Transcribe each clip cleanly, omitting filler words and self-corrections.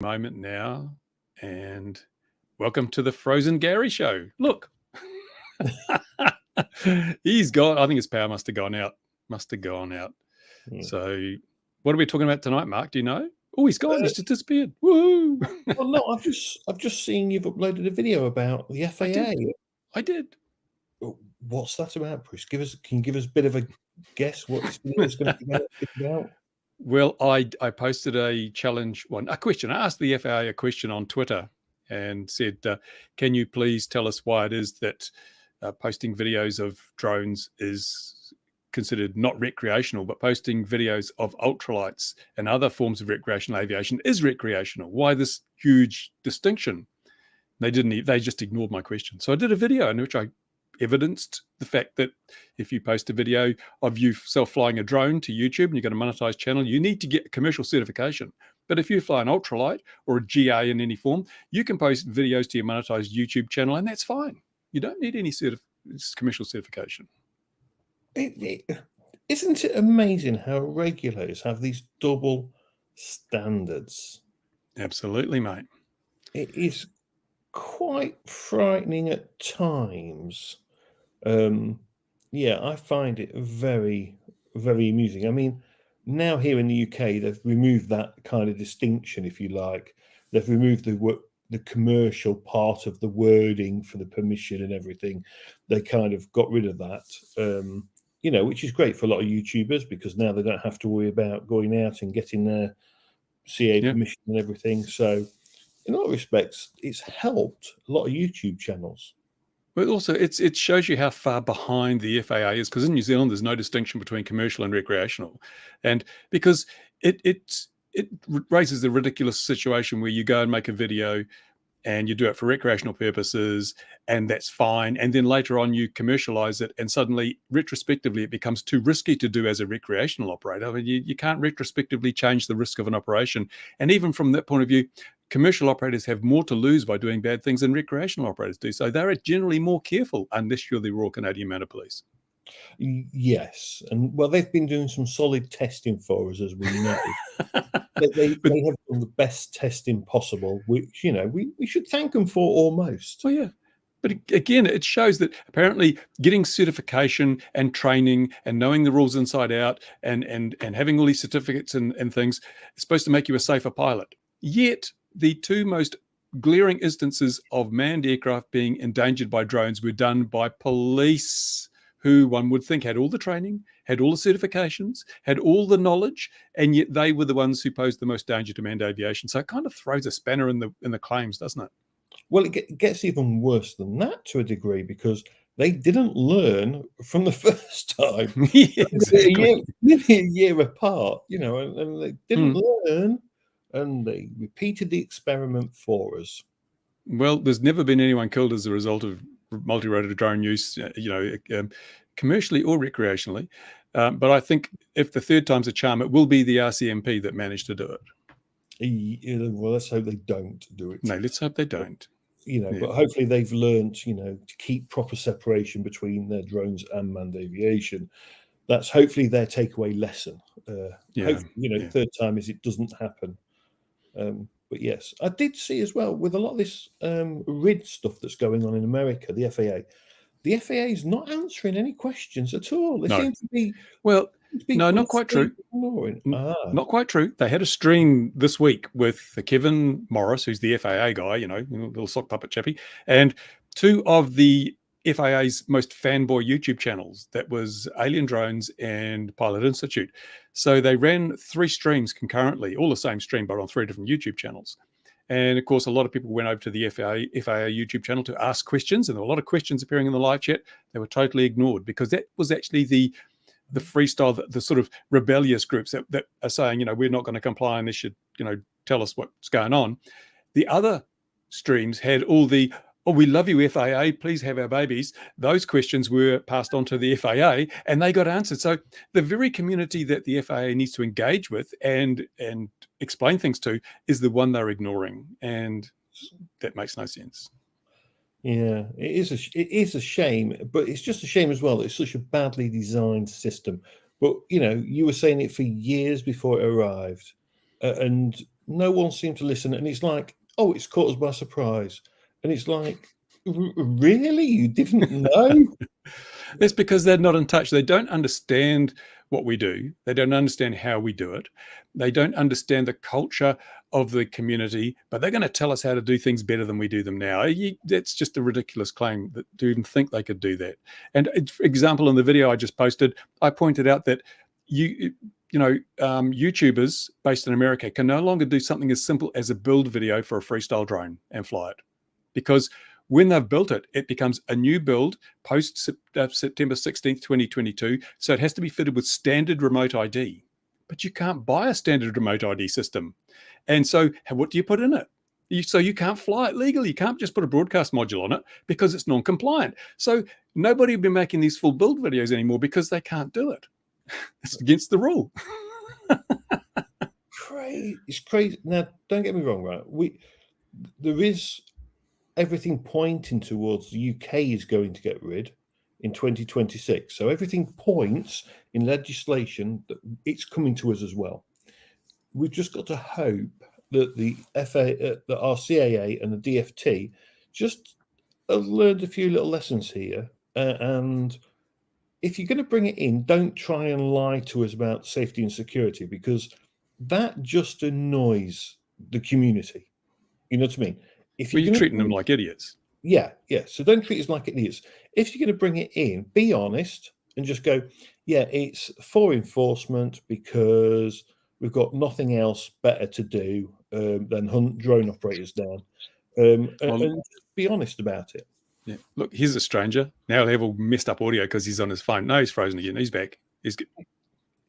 moment now, and welcome to the Frozen Gary Show. Look, he's gone. I think his power must have gone out. So, what are we talking about tonight, Mark? Do you know? Oh, he's gone. He's just disappeared. Woo! Well, no, I've just seen you've uploaded a video about the FAA. I did. What's that about, Bruce? Can you give us a bit of a guess what this video is going to be about? Well, I posted a challenge, a question. I asked the FAA a question on Twitter and said, can you please tell us why it is that posting videos of drones is considered not recreational, but posting videos of ultralights and other forms of recreational aviation is recreational? Why this huge distinction? They just ignored my question. So I did a video in which I evidenced the fact that if you post a video of yourself flying a drone to YouTube and you've got a monetized channel, you need to get a commercial certification. But if you fly an ultralight or a GA in any form, you can post videos to your monetized YouTube channel, and that's fine. You don't need any commercial certification. Isn't it amazing how regulators have these double standards? Absolutely, mate. It is quite frightening at times. Yeah, I find it very, very amusing. I mean, now here in the UK, they've removed that kind of distinction, if you like. They've removed the commercial part of the wording for the permission and everything. They kind of got rid of that, which is great for a lot of YouTubers, because now they don't have to worry about going out and getting their CA permission and everything. So in all respects, it's helped a lot of YouTube channels. But also, it shows you how far behind the FAA is, because in New Zealand, there's no distinction between commercial and recreational. And because it raises the ridiculous situation where you go and make a video and you do it for recreational purposes, and that's fine. And then later on, you commercialize it, and suddenly, retrospectively, it becomes too risky to do as a recreational operator. I mean, you can't retrospectively change the risk of an operation. And even from that point of view, commercial operators have more to lose by doing bad things than recreational operators do. So they're generally more careful, unless you're the Royal Canadian Mounted Police. Yes. And well, they've been doing some solid testing for us, as we know. they have done the best testing possible, which, we should thank them for almost. Oh, yeah. But again, it shows that apparently getting certification and training and knowing the rules inside out and having all these certificates and things is supposed to make you a safer pilot. Yet the two most glaring instances of manned aircraft being endangered by drones were done by police, who one would think had all the training, had all the certifications, had all the knowledge, and yet they were the ones who posed the most danger to manned aviation. So it kind of throws a spanner in the claims, doesn't it? Well, it gets even worse than that to a degree, because they didn't learn from the first time. Yeah, exactly. A year apart, and they didn't learn, and they repeated the experiment for us. Well, there's never been anyone killed as a result of multi-rotor drone use, commercially or recreationally. But I think if the third time's a charm, it will be the RCMP that managed to do it. Well, let's hope they don't do it. No, let's hope they don't. But hopefully they've learned, to keep proper separation between their drones and manned aviation. That's hopefully their takeaway lesson. Hopefully, third time is it doesn't happen. But yes, I did see as well, with a lot of this RID stuff that's going on in America, the FAA is not answering any questions at all. They seem to be... Well, no, not quite true. Not quite true. They had a stream this week with Kevin Morris, who's the FAA guy, little sock puppet chappy, and two of the FAA's most fanboy YouTube channels. That was Alien Drones and Pilot Institute. So they ran 3 streams concurrently, all the same stream, but on 3 different YouTube channels. And of course, a lot of people went over to the FAA YouTube channel to ask questions, and there were a lot of questions appearing in the live chat. They were totally ignored, because that was actually the freestyle, the sort of rebellious groups that are saying, we're not going to comply unless you, tell us what's going on. The other streams had all the, "Oh, we love you, FAA, please have our babies." Those questions were passed on to the FAA, and they got answered. So the very community that the FAA needs to engage with and explain things to is the one they're ignoring, and that makes no sense. Yeah, it is a shame, but it's just a shame as well that it's such a badly designed system. But you were saying it for years before it arrived, and no one seemed to listen. And it's like, oh, it's caught us by surprise. And it's like, really? You didn't know? That's because they're not in touch. They don't understand what we do. They don't understand how we do it. They don't understand the culture of the community, but they're going to tell us how to do things better than we do them now. That's just a ridiculous claim to even think they could do that. And for example, in the video I just posted, I pointed out that YouTubers based in America can no longer do something as simple as a build video for a freestyle drone and fly it, because when they've built it, it becomes a new build post September 16th, 2022. So it has to be fitted with standard remote ID. But you can't buy a standard remote ID system. And so what do you put in it? So you can't fly it legally. You can't just put a broadcast module on it because it's non-compliant. So nobody will be making these full build videos anymore because they can't do it. It's against the rule. Crazy. It's crazy. Now, don't get me wrong, right? There is everything pointing towards the UK is going to get rid in 2026. So everything points in legislation that it's coming to us as well. We've just got to hope that the that our CAA and the DFT just have learned a few little lessons here. And if you're going to bring it in, don't try and lie to us about safety and security, because that just annoys the community. You know what I mean? If you're treating them like idiots. Yeah. So don't treat us like idiots. If you're going to bring it in, be honest and just go, yeah, it's for enforcement because we've got nothing else better to do than hunt drone operators down. And just be honest about it. Yeah. Look, here's a stranger. Now he'll have all messed up audio because he's on his phone. No, he's frozen again. He's back.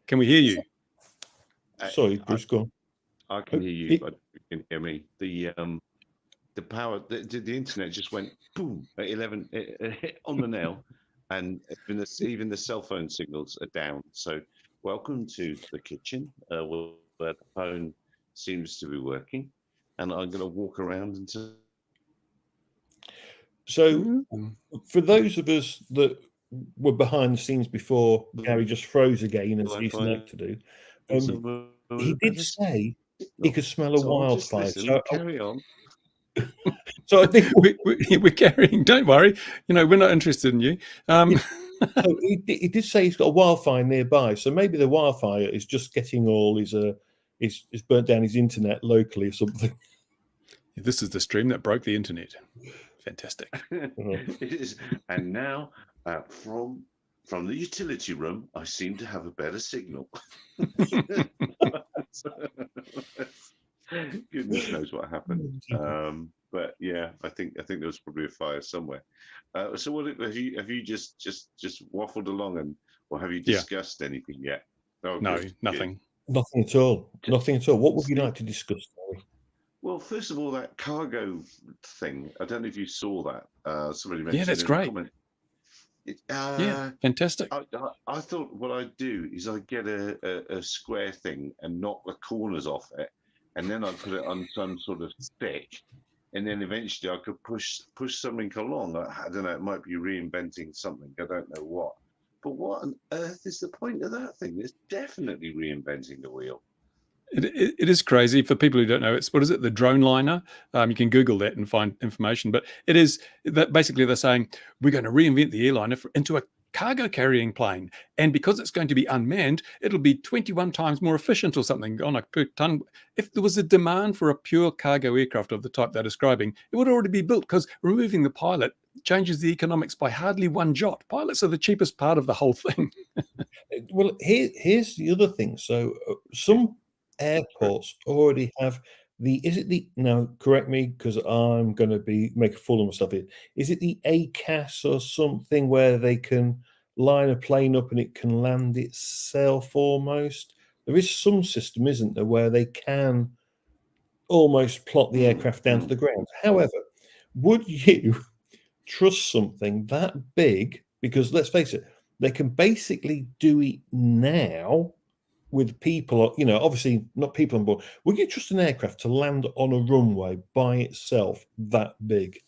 Can we hear you? Sorry, Bruce, go on. I can hear you, but you can hear me. The power, the internet just went boom at 11 on the nail, and even the cell phone signals are down. So, welcome to the kitchen where the phone seems to be working, and I'm going to walk around until. So, for those of us that were behind the scenes before Gary just froze again, as he's like to do, he did say he could smell a wildfire. So carry on. So I think we're carrying. Don't worry. We're not interested in you. So he did say he's got a wildfire nearby. So maybe the wildfire is just getting all his burnt down his internet locally or something. This is the stream that broke the internet. Fantastic. It is. And now from the utility room, I seem to have a better signal. Goodness knows what happened. But yeah, I think there was probably a fire somewhere. So what have you just waffled along, or have you discussed anything yet? Oh, no, nothing. Nothing at all. Nothing at all. What would you like to discuss, Gary? Well, first of all, that cargo thing. I don't know if you saw that. Somebody mentioned. Yeah, that's great. Yeah, fantastic. I thought what I'd do is I'd get a square thing and knock the corners off it, and then I'd put it on some sort of stick, and then eventually I could push something along. I don't know. It might be reinventing something. I don't know what. But what on earth is the point of that thing? It's definitely reinventing the wheel. It is crazy for people who don't know. What is it? The DroneLiner. You can Google that and find information. But it is that basically they're saying we're going to reinvent the airliner into a cargo carrying plane, and because it's going to be unmanned, it'll be 21 times more efficient or something on a per ton. If there was a demand for a pure cargo aircraft of the type they're describing, it would already be built, because removing the pilot changes the economics by hardly one jot. Pilots are the cheapest part of the whole thing. Well, here's the other thing. So some airports already have now correct me because I'm going to make a fool of myself here. Is it the ACAS or something where they can line a plane up and it can land itself almost? There is some system, isn't there, where they can almost plot the aircraft down to the ground. However, would you trust something that big? Because let's face it, they can basically do it now with people, obviously not people on board. Would you trust an aircraft to land on a runway by itself that big?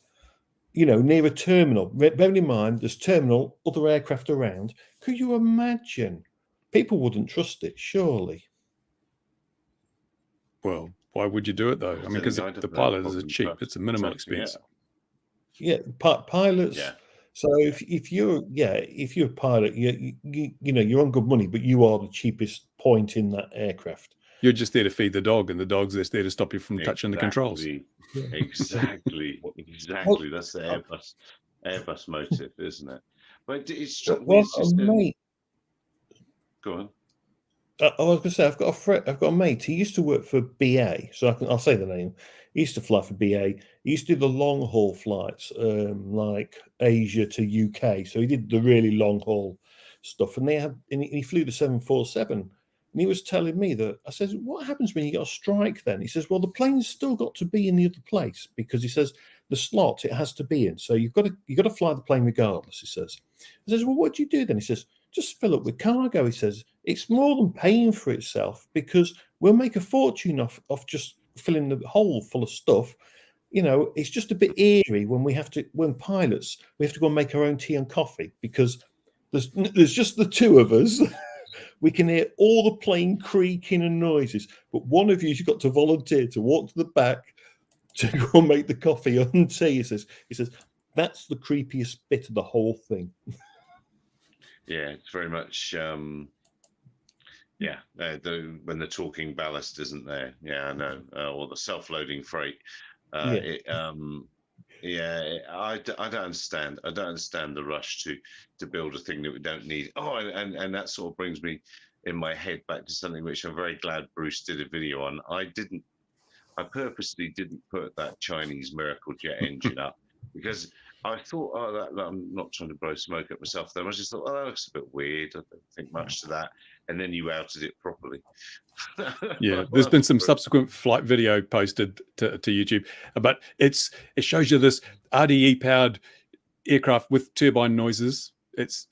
Near a terminal. Bearing in mind, there's terminal, other aircraft around. Could you imagine? People wouldn't trust it, surely. Well, why would you do it though? I mean, because the pilot is cheap. It's a minimal expense. Yeah, pilots. Yeah. So if you're a pilot, you know you're on good money, but you are the cheapest point in that aircraft. You're just there to feed the dog, and the dog's just there to stop you from touching the controls. Exactly. That's the Airbus motive, isn't it? But it's struck me. Well, It's just mate. Go on. I was going to say I've got a mate. He used to work for BA, so I'll say the name. He used to fly for BA. He used to do the long haul flights, like Asia to UK. So he did the really long haul stuff, and he flew the 747. And he was telling me that I said, "What happens when you get a strike?" Then he says, "Well, the plane's still got to be in the other place because he says the slot it has to be in. So you've got to fly the plane regardless." He says. I says, "Well, what do you do then?" He says, "Just fill up with cargo." He says, "It's more than paying for itself because we'll make a fortune off just filling the hole full of stuff. You know, it's just a bit eerie when pilots, we have to go and make our own tea and coffee because there's just the two of us." We can hear all the plane creaking and noises, but one of you's got to volunteer to walk to the back to go and make the coffee and tea. He says, that's the creepiest bit of the whole thing. Yeah, it's very much, when the talking ballast isn't there. Yeah, I know. Or the self-loading freight. I don't understand. I don't understand the rush to build a thing that we don't need. Oh, and that sort of brings me in my head back to something which I'm very glad Bruce did a video on. I purposely didn't put that Chinese Miracle Jet engine up because I thought, I'm not trying to blow smoke at myself. Then I just thought, that looks a bit weird. I don't think much to that. And then you outed it properly. Yeah, there's been some subsequent flight video posted to YouTube, but it shows you this RDE powered aircraft with turbine noises. It's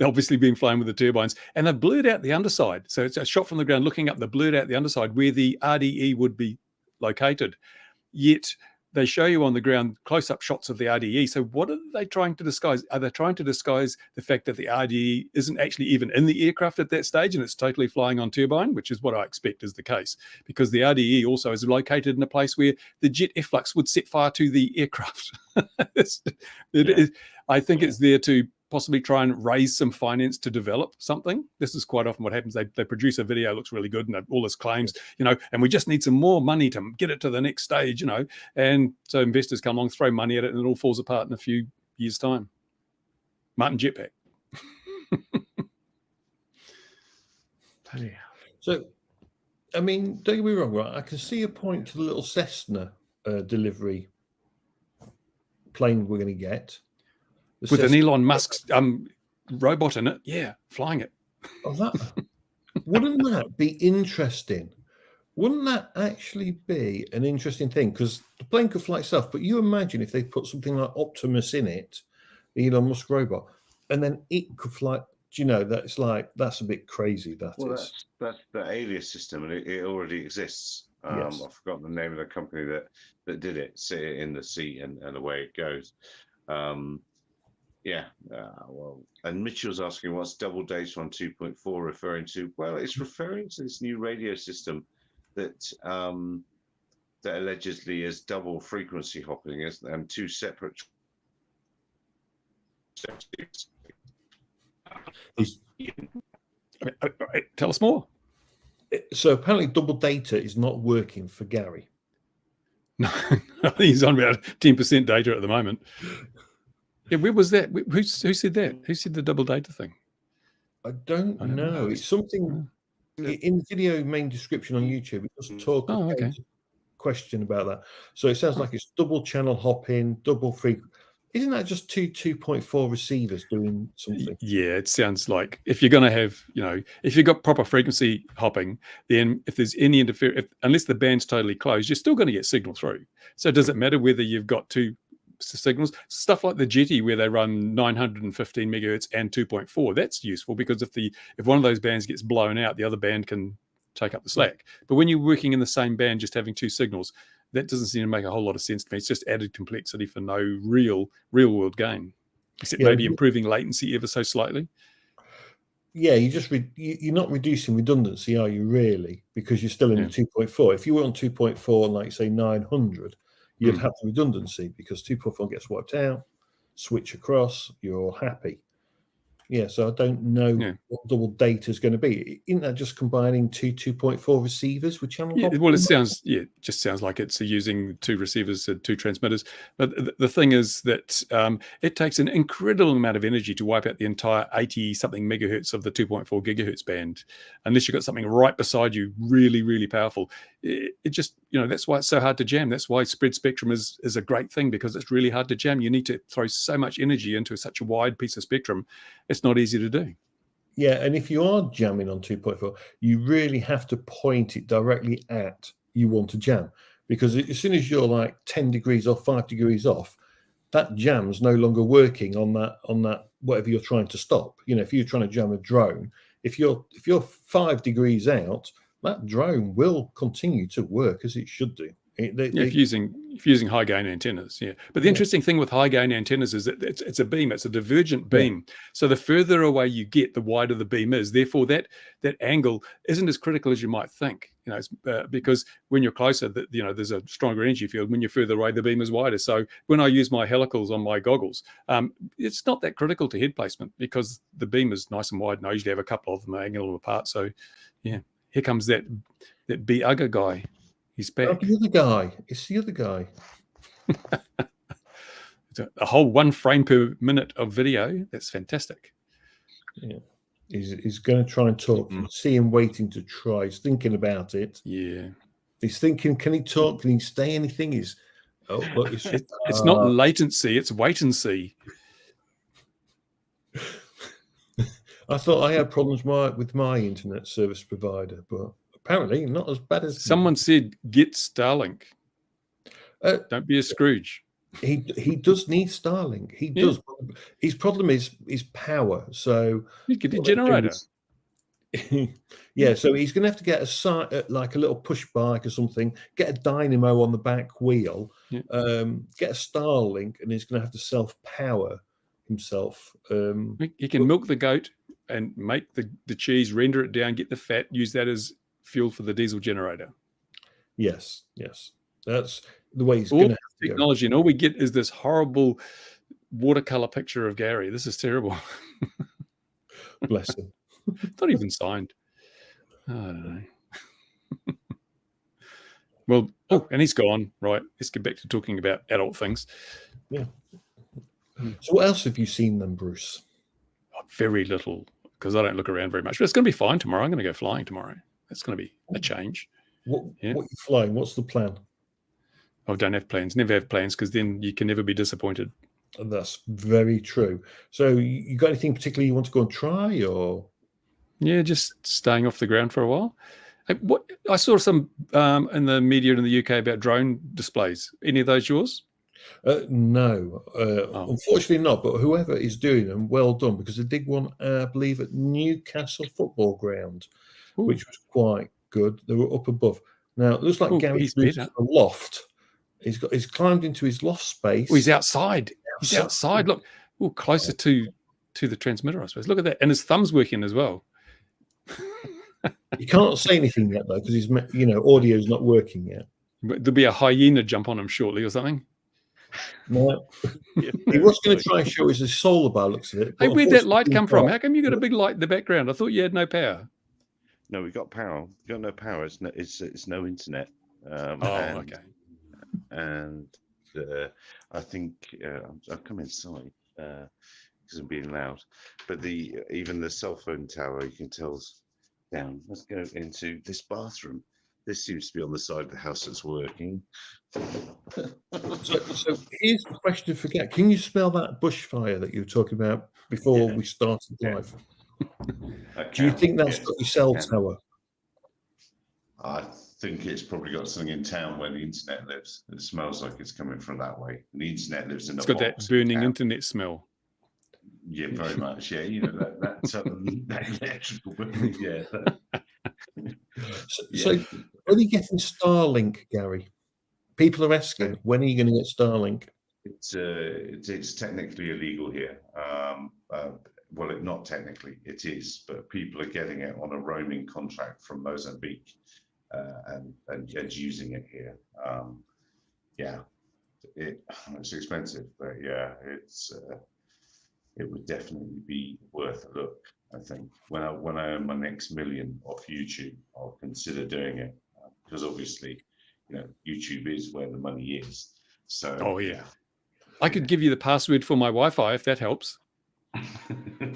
obviously being flown with the turbines, and they've blurred out the underside. So it's a shot from the ground looking up. They blurred out the underside where the RDE would be located. Yet they show you on the ground close-up shots of the RDE. So what are they trying to disguise? Are they trying to disguise the fact that the RDE isn't actually even in the aircraft at that stage and it's totally flying on turbine, which is what I expect is the case, because the RDE also is located in a place where the jet efflux would set fire to the aircraft. I think it's there to possibly try and raise some finance to develop something. This is quite often what happens. They produce a video, looks really good, and all this claims, and we just need some more money to get it to the next stage, and so investors come along, throw money at it, and it all falls apart in a few years' time. Martin Jetpack. So, I mean, don't get me wrong, right? I can see a point to the little Cessna delivery plane we're going to get. With an Elon Musk's robot in it, flying it. Wouldn't that be interesting? Wouldn't that actually be an interesting thing? Because the plane could fly itself, but you imagine if they put something like Optimus in it, the Elon Musk robot, and then it could fly. Do you know that's a bit crazy? That's the Alias system, and it already exists. Yes. I've forgotten the name of the company that did it. Sit it in the seat, and away it goes. And Mitchell's asking what's double data on 2.4 referring to? Well, it's referring to this new radio system that allegedly is double frequency hopping and two separate. Tell us more. So apparently double data is not working for Gary. No, I think he's on about 10% data at the moment. Yeah, where was that? Who said that? Who said the double data thing? I don't know. It's something in the video main description on YouTube. It does talk a question about that. So it sounds like it's double channel hopping, double frequency. Isn't that just two 2.4 receivers doing something? Yeah, it sounds like if you're going to have, if you've got proper frequency hopping, then if there's any interference, unless the band's totally closed, you're still going to get signal through. So does it matter whether you've got two signals? Stuff like the Jetty where they run 915 megahertz and 2.4, that's useful because if one of those bands gets blown out, the other band can take up the slack. But when you're working in the same band, just having two signals, that doesn't seem to make a whole lot of sense to me. It's just added complexity for no real world gain, except maybe improving latency ever so slightly. Yeah, you're not reducing redundancy, are you, really? Because you're still in the 2.4. If you were on 2.4 and, like, say, 900, you'd have the redundancy because 2.4 gets wiped out, switch across, you're all happy. Yeah, so I don't know what double data is going to be. Isn't that just combining two 2.4 receivers with channel hopping? Well, it just sounds like it's using two receivers and two transmitters. But the thing is that it takes an incredible amount of energy to wipe out the entire 80-something megahertz of the 2.4 gigahertz band, unless you've got something right beside you, really, really powerful. It just, that's why it's so hard to jam. That's why spread spectrum is a great thing, because it's really hard to jam. You need to throw so much energy into such a wide piece of spectrum. It's not easy to do. Yeah, and if you are jamming on 2.4, you really have to point it directly at you want to jam, because as soon as you're like 10 degrees off, 5 degrees off, that jam's no longer working on that whatever you're trying to stop. If you're trying to jam a drone, if you're 5 degrees out, that drone will continue to work as it should do. If you're using high gain antennas, But the interesting thing with high gain antennas is that it's a beam, it's a divergent beam. So the further away you get, the wider the beam is. Therefore, that angle isn't as critical as you might think. Because when you're closer, there's a stronger energy field. When you're further away, the beam is wider. So when I use my helicals on my goggles, it's not that critical to head placement because the beam is nice and wide, and I usually have a couple of them angled apart. So, here comes that B-Ugger guy. He's back. Oh, the other guy. It's the other guy. It's a whole 1 frame per minute of video. That's fantastic. Yeah. He's going to try and talk. See him waiting to try. He's thinking about it. Yeah. He's thinking, can he talk? Can he say anything? It's not latency. It's wait and see. I thought I had problems with my internet service provider, but apparently not as bad as someone said. Get Starlink. Don't be a Scrooge. He does need Starlink. He does. His problem is power. So you get a generator. Yeah, so he's going to have to get like a little push bike or something. Get a dynamo on the back wheel. Get a Starlink, and he's going to have to self-power himself. He can milk the goat and make the cheese, render it down, get the fat, use that as fuel for the diesel generator. Yes, that's the way he's going to have to technology, and all we get is this horrible watercolor picture of Gary. This is terrible. Bless him. Not even signed. I don't know. Well, and he's gone. Right, let's get back to talking about adult things. Yeah. So what else have you seen then, Bruce? Very little, because I don't look around very much. But it's going to be fine tomorrow. I'm going to go flying tomorrow. That's going to be a change. What are you flying? What's the plan? I don't have plans. Never have plans, because then you can never be disappointed. And that's very true. So you got anything particularly you want to go and try, or? Yeah, just staying off the ground for a while. I saw some in the media in the UK about drone displays. Any of those yours? No, unfortunately not. But whoever is doing them, well done, because they did one, I believe, at Newcastle Football Ground, which was quite good. They were up above. Now it looks like Gary's moved to the loft. He's climbed into his loft space. Oh, he's outside. He's outside. Look, closer to the transmitter, I suppose. Look at that, and his thumb's working as well. You can't say anything yet though, because his audio's not working yet. But there'll be a hyena jump on him shortly or something. No, he was going to try and show us his solar bar. Looks at it. Hey, where'd that light come from? How come you got a big light in the background? I thought you had no power. No, we got power. We got no power. It's no internet. Okay. And I think I've come inside because I'm being loud. But even the cell phone tower, you can tell, is down. Let's go into this bathroom. This seems to be on the side of the house that's working. So here's the question for Gary. Can you smell that bushfire that you were talking about before we started live? Do you think that's got your cell tower? I think it's probably got something in town where the internet lives. It smells like it's coming from that way. The internet lives in a box. It's got that burning internet smell. Yeah, very much. Yeah, that electrical burning. Yeah. So when are you getting Starlink, Gary? People are asking, when are you going to get Starlink? It's technically illegal here. well, not technically, it is, but people are getting it on a roaming contract from Mozambique and using it here. It's expensive, but yeah, it would definitely be worth a look. I think when I earn my next million off YouTube, I'll consider doing it because obviously, YouTube is where the money is. So, oh yeah, I could give you the password for my Wi-Fi if that helps. I'm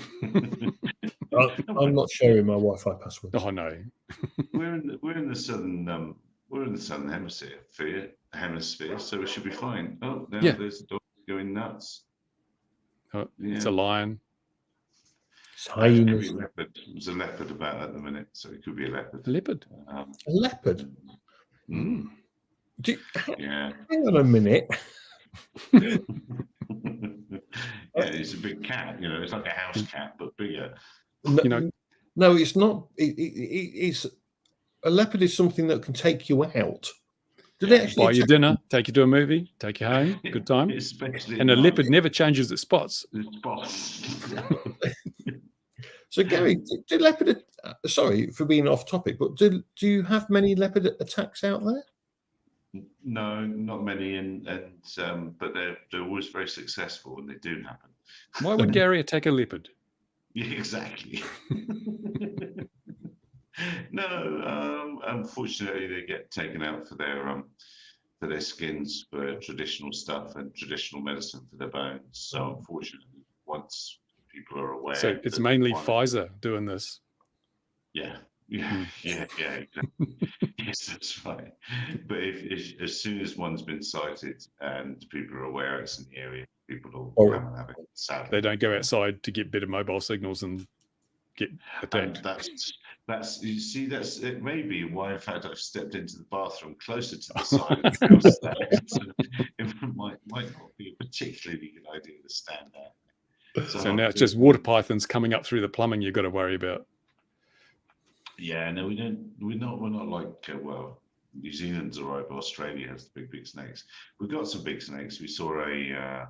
not sharing my Wi-Fi password. Oh no, we're in the southern hemisphere, so it should be fine. Oh, now there's a dog going nuts. Oh, it's a lion. There's a leopard about at the minute, so it could be a leopard. A leopard. A leopard. Mm. Hang on a minute. Yeah, it's a big cat. It's like a house cat, but bigger. No, it's not. It's a leopard is something that can take you out. Do they actually buy you dinner, take you to a movie, take you home, good time? And a leopard never changes its spots. So Gary, do leopard? Sorry for being off topic, but do you have many leopard attacks out there? No, not many, but they're always very successful when they do happen. Why would Gary attack a leopard? Yeah, exactly. No, unfortunately, they get taken out for their skins, for traditional stuff and traditional medicine for their bones. So unfortunately, once people are aware, so it's mainly Pfizer doing this. Yeah, exactly. Yes, that's right. But if as soon as one's been sighted and people are aware it's in the area, people will come and have it. Sadly, they don't go outside to get better mobile signals and get attacked. That's it may be why in fact I've stepped into the bathroom closer to the side of the house. So it might not be a particularly good idea to stand there. So now it's just water pythons coming up through the plumbing you've got to worry about. Yeah, no, we don't. We're not like New Zealand's all right, but Australia has the big snakes. We've got some big snakes. We saw a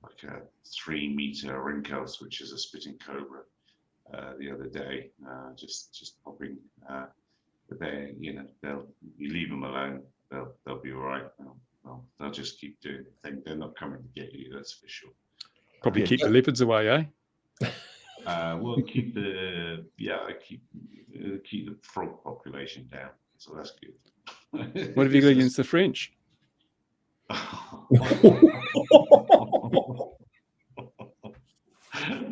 3-meter rinkhals, which is a spitting cobra, the other day, just popping. But they, you leave them alone, they'll be all right. They'll just keep doing the thing. They're not coming to get you, that's for sure. Probably keep the leopards away, eh? We'll keep the frog population down, so that's good. What have you got against the French?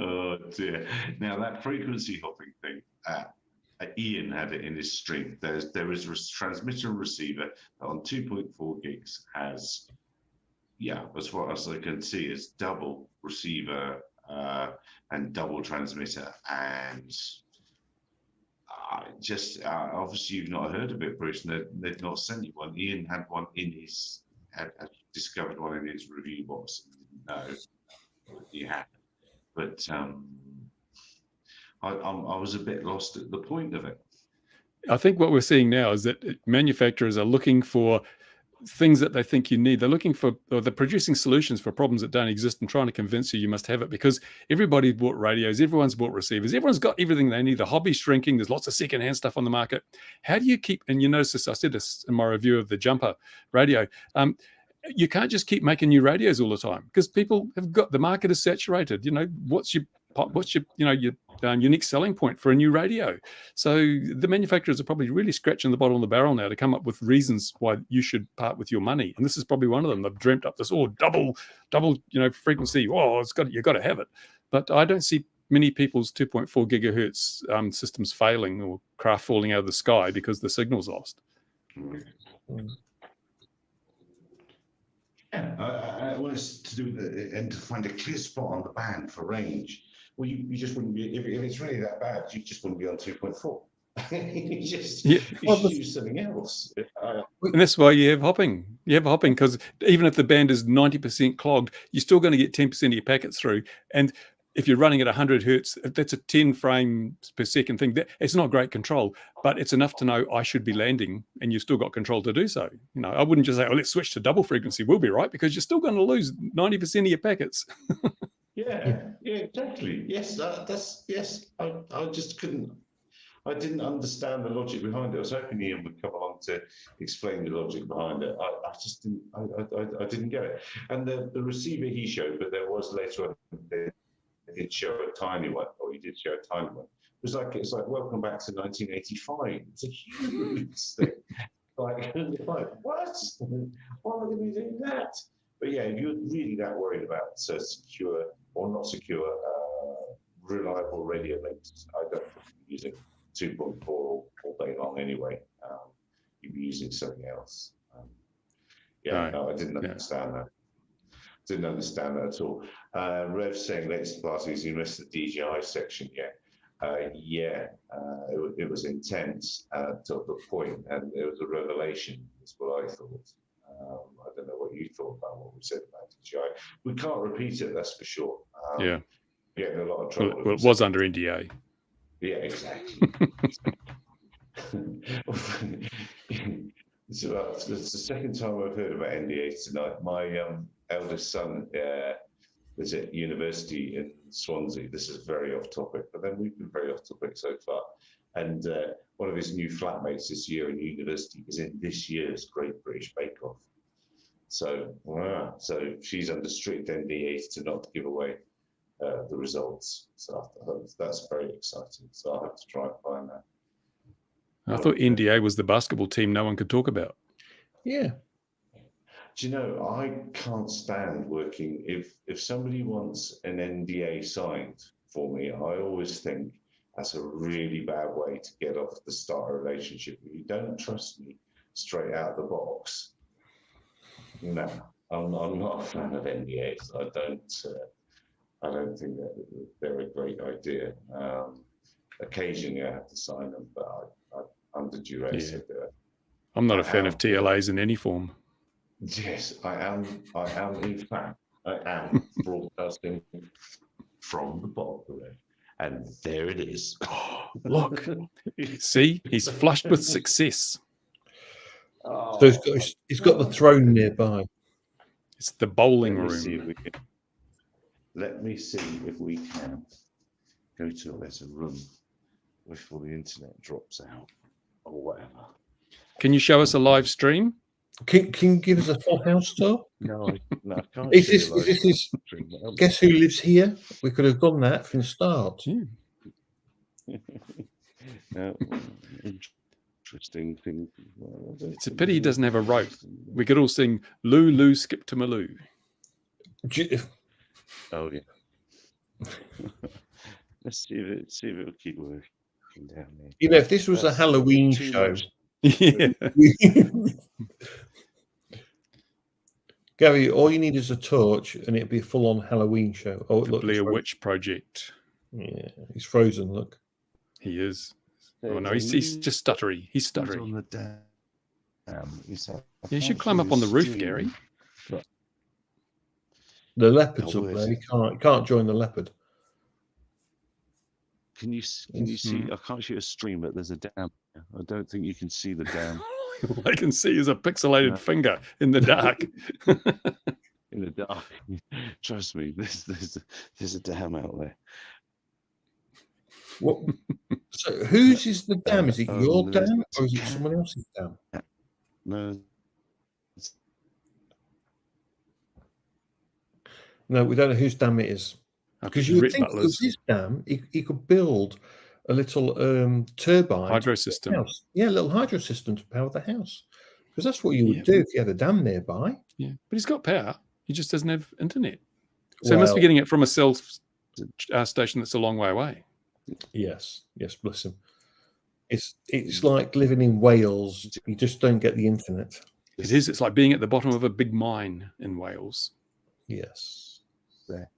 Oh dear! Now that frequency hopping thing, Ian had it in his stream. There is a transmitter and receiver that on 2.4 gigs has, as far as I can see, is double receiver and double transmitter, and obviously you've not heard of it, Bruce. They've not sent you one. Ian had one in had discovered one in his review box. No, he had, but I was a bit lost at the point of it. I think what we're seeing now is that manufacturers are looking for things that they think you need. They're looking for, or they're producing solutions for problems that don't exist and trying to convince you must have it, because everybody's bought radios, everyone's bought receivers, everyone's got everything they need. The hobby's shrinking. There's lots of secondhand stuff on the market. How do you keep, and you notice this, I said this in my review of the Jumper radio, you can't just keep making new radios all the time because people have got, the market is saturated. What's your unique selling point for a new radio? So the manufacturers are probably really scratching the bottom of the barrel now to come up with reasons why you should part with your money. And this is probably one of them. They've dreamt up this double frequency. Oh, you've got to have it. But I don't see many people's 2.4 gigahertz systems failing or craft falling out of the sky because the signal's lost. Yeah, it was to do with and to find a clear spot on the band for range. Well, you just wouldn't be, if it's really that bad, you just wouldn't be on 2.4. you should use something else. And that's why you have hopping. You have hopping because even if the band is 90% clogged, you're still going to get 10% of your packets through. And if you're running at 100 hertz, that's a 10 frames per second thing. It's not great control, but it's enough to know I should be landing, and you've still got control to do so. I wouldn't just say, let's switch to double frequency. We'll be right, because you're still going to lose 90% of your packets. Yeah, Yeah, exactly. Yes, that's yes. I just couldn't. I didn't understand the logic behind it. I was hoping Ian would come along to explain the logic behind it. I just didn't. I didn't get it. And the receiver he showed, but there was later on they did show a tiny one, or he did show a tiny one. It's like welcome back to 1985. It's a huge thing. Like what? Why am I going to be doing that? But yeah, if you're really that worried about secure or not secure, reliable radio links, I don't think you use it 2.4 all day long anyway. You'd be using something else. No, I didn't understand that. Didn't understand that at all. Rev saying latest parties, you missed the DJI section yet. It was intense to the point, and it was a revelation, is what I thought. I don't know what you thought about what we said about DJI. We can't repeat it, that's for sure. Getting a lot of trouble. Well, it was under NDA. Yeah, exactly. It's the second time I've heard about NDAs tonight. My eldest son is at university in Swansea. This is very off topic, but then we've been very off topic so far. And one of his new flatmates this year in university is in this year's Great British Bake Off. So she's under strict NDAs to not give away the results. So that's very exciting. So I'll have to try and find that. I thought NDA was the basketball team no one could talk about. Yeah. Do you know, I can't stand working. If somebody wants an NDA signed for me, I always think that's a really bad way to get off the start a relationship. If you don't trust me straight out of the box, no, I'm not a fan of NDAs. I don't think that they're a great idea. Occasionally I have to sign them, but under duress. I'm not a fan of TLAs in any form. Yes, I am. In fact, I am broadcasting from the bottom, and there it is. Look, see, he's flushed with success. So he's got the throne nearby. It's the bowling room. Let me see if we can go to a better room before the internet drops out or whatever. Can you show us a live stream? Can you give us a full house tour? No, I can't. Is this Guess Who Lives Here? We could have done that from the start. Interesting thing. It's a pity he doesn't have a rope. We could all sing Lou, Lou, Skip to Maloo. Oh, yeah. Let's see if it'll keep working down there. You know, if this was a Halloween show... Yeah. Gary, all you need is a torch and it'd be a full-on Halloween show. Oh, the Blair Witch Project. Yeah, he's frozen, look. He is. Oh, no, he's just stuttery. He's stuttering. On the dam. You should climb up on the roof, Gary. The leopard's up there. You can't join the leopard. Can you see? I can't see a stream, but there's a dam. I don't think you can see the dam. All I can see is a pixelated finger in the dark. In the dark. Trust me, there's a dam out there. What? So whose is the dam? Is it your dam or is it someone else's dam? No. No, we don't know whose dam it is. Because you would think it was his dam, he could build a little turbine. Hydro system. Yeah, a little hydro system to power the house. Because that's what you would do if you had a dam nearby. Yeah, but he's got power. He just doesn't have internet. So he must be getting it from a cell station that's a long way away. Yes, bless him. It's like living in Wales. You just don't get the internet. It is. It's like being at the bottom of a big mine in Wales. Yes. There.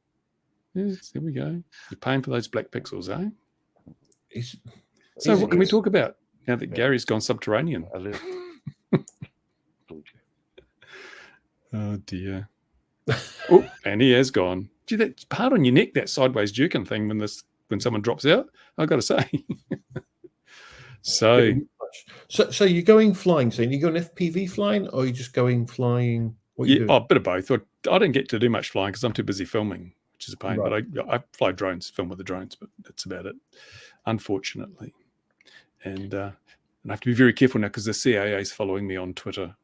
Yes, there we go. You're paying for those black pixels, eh? So what can we talk about now that Gary's gone subterranean? Oh, dear. Oh, and he has gone. Gee, that's hard on your neck, that sideways jerking thing when someone drops out, I've got to say. So you're going flying, so you're going FPV flying, or are you just going flying? What are you doing? A bit of both. I don't get to do much flying because I'm too busy filming, which is a pain. Right. But I fly drones, film with the drones, but that's about it, unfortunately. And I have to be very careful now because the CAA is following me on Twitter.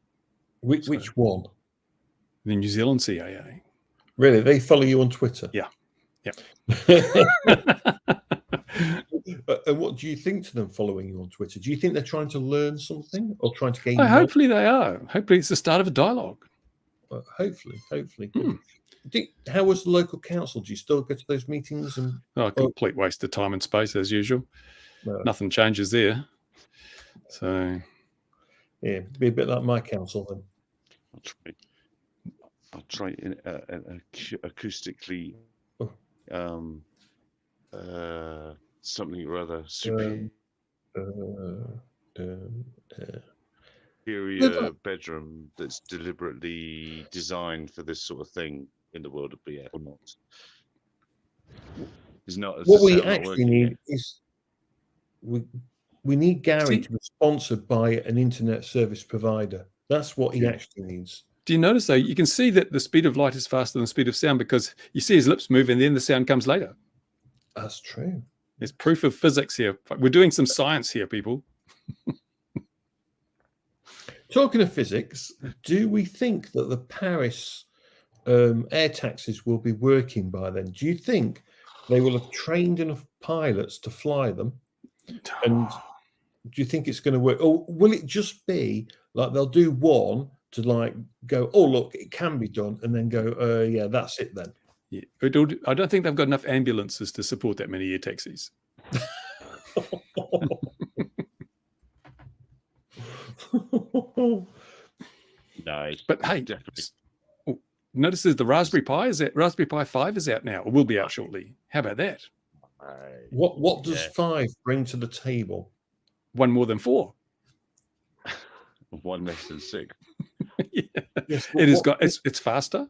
Which one? The New Zealand CAA. Really? They follow you on Twitter? Yeah. And what do you think to them following you on Twitter? Do you think they're trying to learn something or trying to gain knowledge? Hopefully they are. Hopefully it's the start of a dialogue. Hopefully. How was the local council? Do you still go to those meetings? A complete waste of time and space as usual. No. Nothing changes there. So yeah, be a bit like my council then. I'll try acoustically something or other superior bedroom that's deliberately designed for this sort of thing in the world of BF or not. Is not what we actually need is we need Gary to be sponsored by an internet service provider. That's what he actually needs. Do you notice though, you can see that the speed of light is faster than the speed of sound because you see his lips move and then the sound comes later. That's true. There's proof of physics here. We're doing some science here, people. Talking of physics, do we think that the Paris air taxis will be working by then? Do you think they will have trained enough pilots to fly them? And do you think it's going to work? Or will it just be like they'll do one to like go, oh, look, it can be done, and then go, yeah, that's it then? Yeah. I don't think they've got enough ambulances to support that many air taxis. Nice. But hey, notice the Raspberry Pi Raspberry Pi 5 is out now, or will be out shortly. How about that? What does 5 bring to the table? One more than 4. One less than 6. Yeah. Yes, it's faster.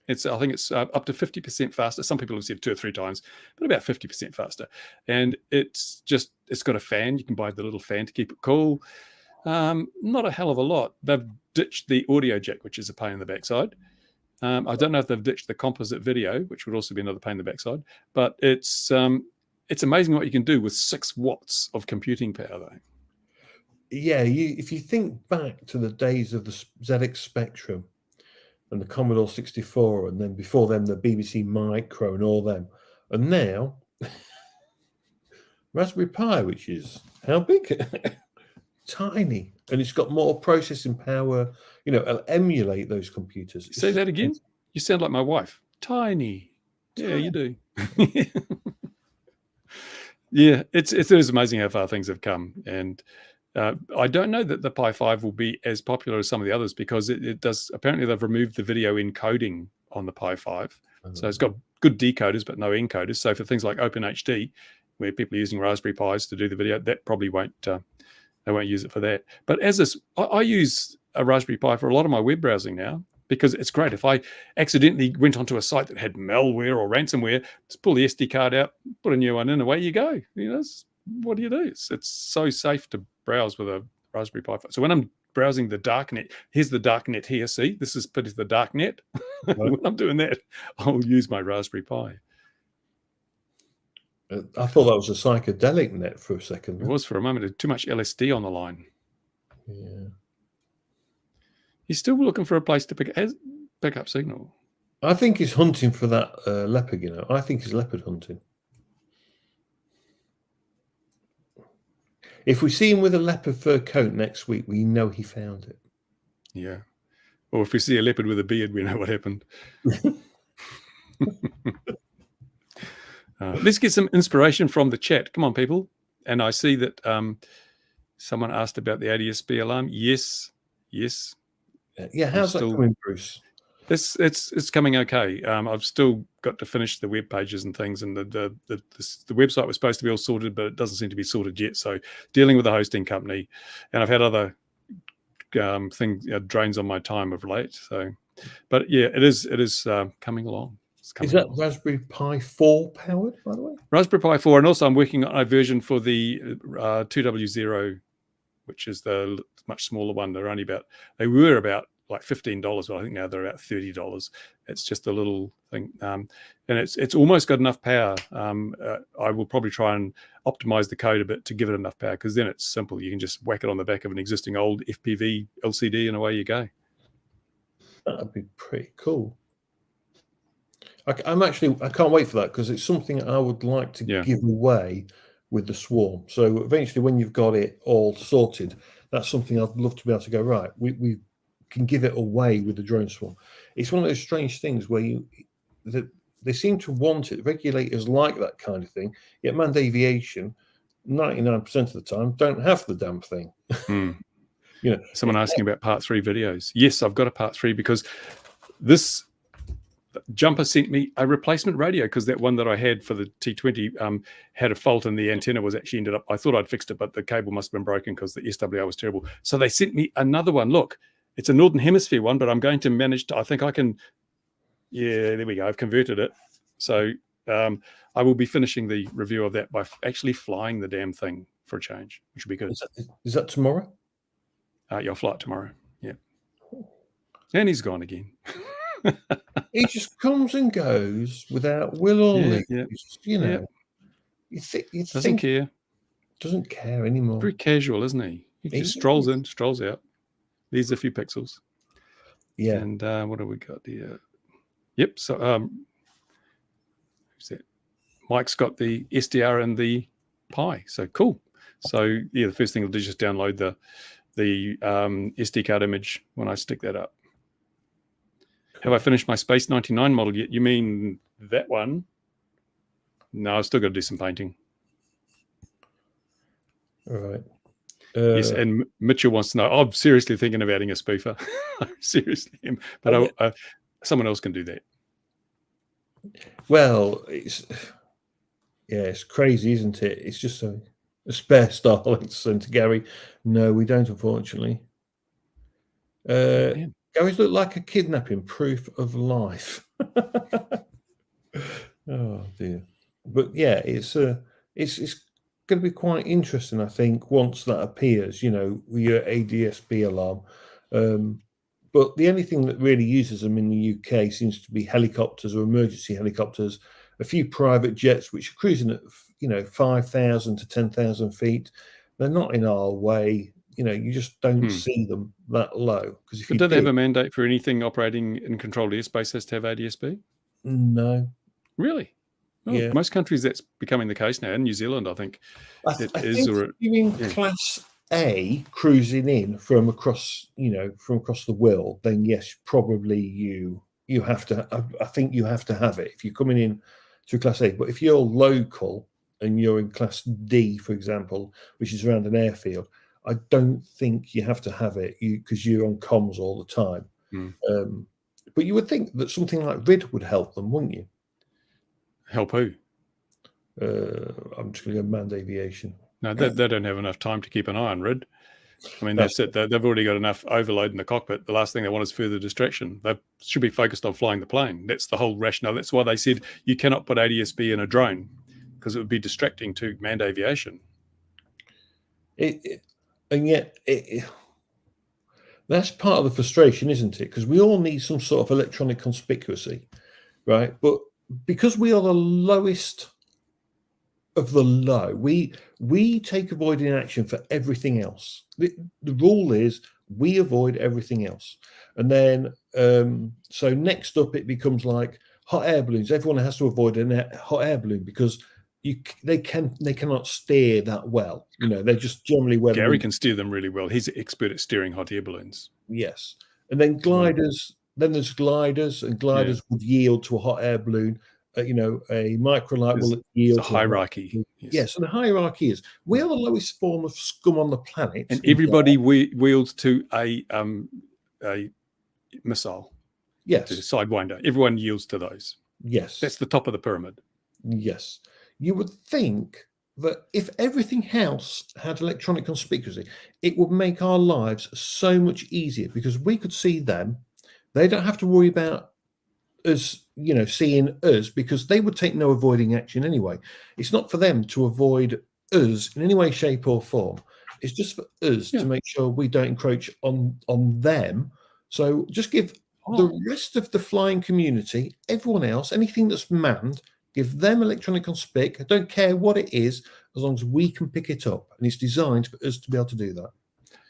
I think it's up to 50% faster. Some people have said 2 or 3 times, but about 50% faster. And it's got a fan. You can buy the little fan to keep it cool. Not a hell of a lot. They've ditched the audio jack, which is a pain in the backside. I don't know if they've ditched the composite video, which would also be another pain in the backside. But it's amazing what you can do with 6 watts of computing power, though. Yeah, if you think back to the days of the ZX Spectrum and the Commodore 64, and then before them the BBC Micro and all them, and now Raspberry Pi, which is how big? Tiny, and it's got more processing power. It'll emulate those computers. Say that again. You sound like my wife. Tiny. Yeah, you do. Yeah, it is amazing how far things have come, and I don't know that the Pi 5 will be as popular as some of the others because it does. Apparently, they've removed the video encoding on the Pi 5, so it's got good decoders but no encoders. So for things like OpenHD, where people are using Raspberry Pis to do the video, that probably won't. They won't use it for that. But I use a Raspberry Pi for a lot of my web browsing now because it's great. If I accidentally went onto a site that had malware or ransomware, just pull the SD card out, put a new one in, away you go. What do you do? It's so safe to browse with a Raspberry Pi. So when I'm browsing the darknet, here's the darknet here. See, this is put as the darknet. Right. When I'm doing that, I'll use my Raspberry Pi. I thought that was a psychedelic net for a second. It was for a moment. There's too much LSD on the line. Yeah. He's still looking for a place to pick up signal. I think he's hunting for that leopard, I think he's leopard hunting. If we see him with a leopard fur coat next week, we know he found it. Yeah. Or if we see a leopard with a beard, we know what happened. Let's get some inspiration from the chat. Come on, people. And I see that someone asked about the ADSB alarm. Yes. Yeah, how's that coming, Bruce? It's coming okay. I've still got to finish the web pages and things, and the website was supposed to be all sorted, but it doesn't seem to be sorted yet. So dealing with the hosting company, and I've had other things drains on my time of late. So, but yeah, it is coming along. Is that Raspberry Pi 4 powered, by the way? Raspberry Pi 4, and also I'm working on a version for the 2W0, which is the much smaller one. They were about like $15. Well, I think now they're about $30. It's just a little thing, and it's almost got enough power. I will probably try and optimize the code a bit to give it enough power, because then it's simple. You can just whack it on the back of an existing old FPV LCD and away you go. That'd be pretty cool. I can't wait for that, because it's something I would like to give away with the Swarm. So eventually, when you've got it all sorted, that's something I'd love to be able to go, right, we can give it away with the Drone Swarm. It's one of those strange things where they seem to want it. Regulators like that kind of thing, yet manned aviation, 99% of the time, don't have the damn thing. You know, someone asking about part 3 videos. Yes, I've got a part 3, because this Jumper sent me a replacement radio, because that one that I had for the T20 had a fault, and the antenna was actually ended up, I thought I'd fixed it, but the cable must have been broken because the SWR was terrible. So they sent me another one. Look, it's a Northern Hemisphere one, but I'm going to manage to, I think I can, yeah, there we go. I've converted it. So I will be finishing the review of that by actually flying the damn thing for a change, which would be good. Is that tomorrow? You'll fly it tomorrow. Yeah. And he's gone again. He just comes and goes without will or leave. You know, you doesn't care. Doesn't care anymore. Very casual, isn't he? He just strolls in, strolls out. Leaves a few pixels. Yeah. And what have we got here? Yep. So who's that? Mike's got the SDR and the Pi. So cool. So yeah, the first thing I'll do is just download the SD card image when I stick that up. Have I finished my Space 99 model yet? You mean that one? No, I've still got to do some painting. All right. Yes, and Mitchell wants to know, I'm seriously thinking of adding a spoofer. I seriously am. But someone else can do that. Well, it's crazy, isn't it? It's just a spare Starlink to send to Gary. No, we don't, unfortunately. Gary's look like a kidnapping, proof of life. Oh dear. But yeah, it's going to be quite interesting, I think, once that appears, you know, with your ADSB alarm. But the only thing that really uses them in the UK seems to be helicopters or emergency helicopters, a few private jets which are cruising at, you know, 5,000 to 10,000 feet. They're not in our way. You know, you just don't see them that low. Because do they have a mandate for anything operating in controlled airspace has to have ADSB? No. Really? Oh, yeah. Most countries that's becoming the case now. In New Zealand, I think in Class A cruising in from across, you know, from across the world, then yes, probably you have to. I think you have to have it if you're coming in through Class A. But if you're local and you're in Class D, for example, which is around an airfield, I don't think you have to have it because you're on comms all the time. But you would think that something like RID would help them, wouldn't you? Help who? I'm just going to go manned aviation. No, they don't have enough time to keep an eye on RID. I mean, that's it. They've already got enough overload in the cockpit. The last thing they want is further distraction. They should be focused on flying the plane. That's the whole rationale. That's why they said you cannot put ADSB in a drone, because it would be distracting to manned aviation. And yet, that's part of the frustration, isn't it? Because we all need some sort of electronic conspicuity, right? But because we are the lowest of the low, we take avoiding action for everything else. The rule is we avoid everything else. And then, so next up, it becomes like hot air balloons. Everyone has to avoid a hot air balloon because they cannot steer that well. You know, they're just generally where Gary can steer them really well. He's an expert at steering hot air balloons. Yes. And then gliders, then there's gliders, and gliders would yield to a hot air balloon. You know, a microlight will yield to a hierarchy. Yes, and the hierarchy is we are the lowest form of scum on the planet. And everybody wields to a missile. Yes. To a Sidewinder. Everyone yields to those. Yes. That's the top of the pyramid. Yes. You would think that if everything else had electronic conspicuity, it would make our lives so much easier because we could see them. They don't have to worry about us, you know, seeing us because they would take no avoiding action anyway. It's not for them to avoid us in any way, shape or form. It's just for us to make sure we don't encroach on them So just give the rest of the flying community, everyone else, anything that's manned, give them electronic on SPIC. I don't care what it is, as long as we can pick it up. And it's designed for us to be able to do that.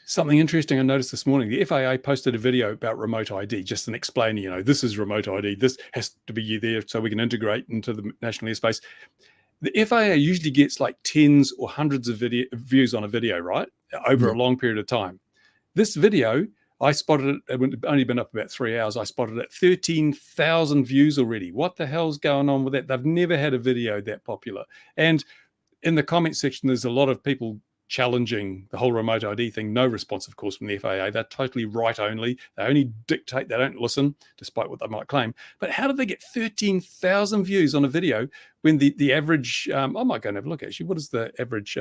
Something interesting I noticed this morning, the FAA posted a video about remote ID, just an explaining, this is remote ID. This has to be you there so we can integrate into the national airspace. The FAA usually gets like tens or hundreds of views on a video, right? Over a long period of time. This video, I spotted it had only been up about 3 hours. I spotted it 13,000 views already. What the hell's going on with that? They've never had a video that popular. And in the comment section, there's a lot of people challenging the whole remote ID thing. No response, of course, from the FAA. They're totally right only. They only dictate. They don't listen, despite what they might claim. But how did they get 13,000 views on a video when the average, I might go and have a look, actually. What is the average,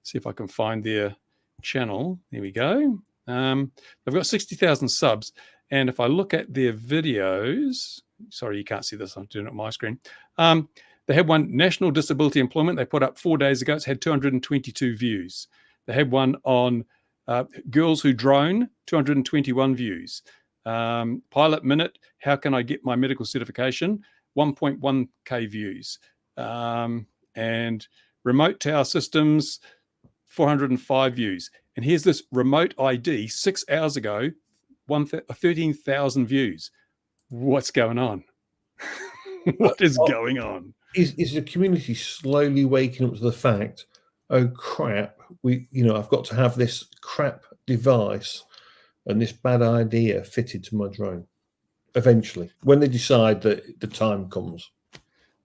see if I can find their channel. There we go. They've got 60,000 subs. And if I look at their videos, sorry, you can't see this. I'm doing it on my screen. They had one, National Disability Employment, they put up 4 days ago. It's had 222 views. They had one on Girls Who Drone, 221 views. Pilot Minute, how can I get my medical certification? 1.1k views. And Remote Tower Systems, 405 views. And here's this remote ID 6 hours ago, 13,000 views. What's going on? What is going on? Is the community slowly waking up to the fact, oh crap, I've got to have this crap device and this bad idea fitted to my drone eventually, when they decide that the time comes?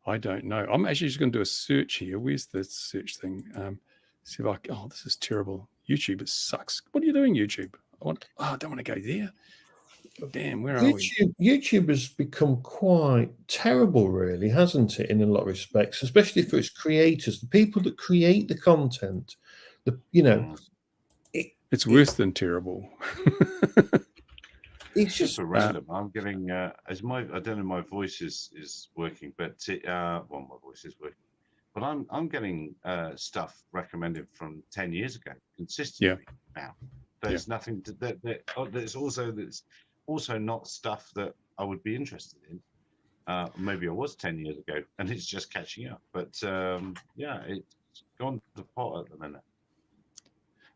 I don't know. I'm actually just going to do a search here. Where's the search thing? See if this is terrible. YouTube, it sucks. What are you doing, YouTube? I don't want to go there. Damn, where are we? YouTube has become quite terrible, really, hasn't it, in a lot of respects, especially for its creators, the people that create the content. It's worse than terrible. It's just a random. I'm getting I don't know, my voice is working, but my voice is working. But I'm getting stuff recommended from 10 years ago consistently now. There's nothing that's also not stuff that I would be interested in. Maybe I was 10 years ago, and it's just catching up. But it's gone to pot at the minute.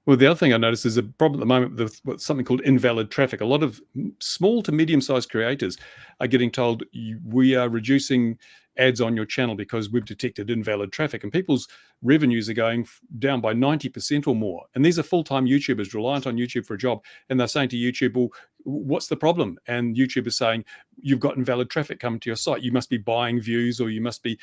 Well, the other thing I noticed is a problem at the moment with something called invalid traffic. A lot of small to medium-sized creators are getting told, we are reducing ads on your channel because we've detected invalid traffic, and people's revenues are going down by 90% or more. And these are full-time YouTubers reliant on YouTube for a job. And they're saying to YouTube, well, what's the problem? And YouTube is saying, you've got invalid traffic coming to your site. You must be buying views, or you must be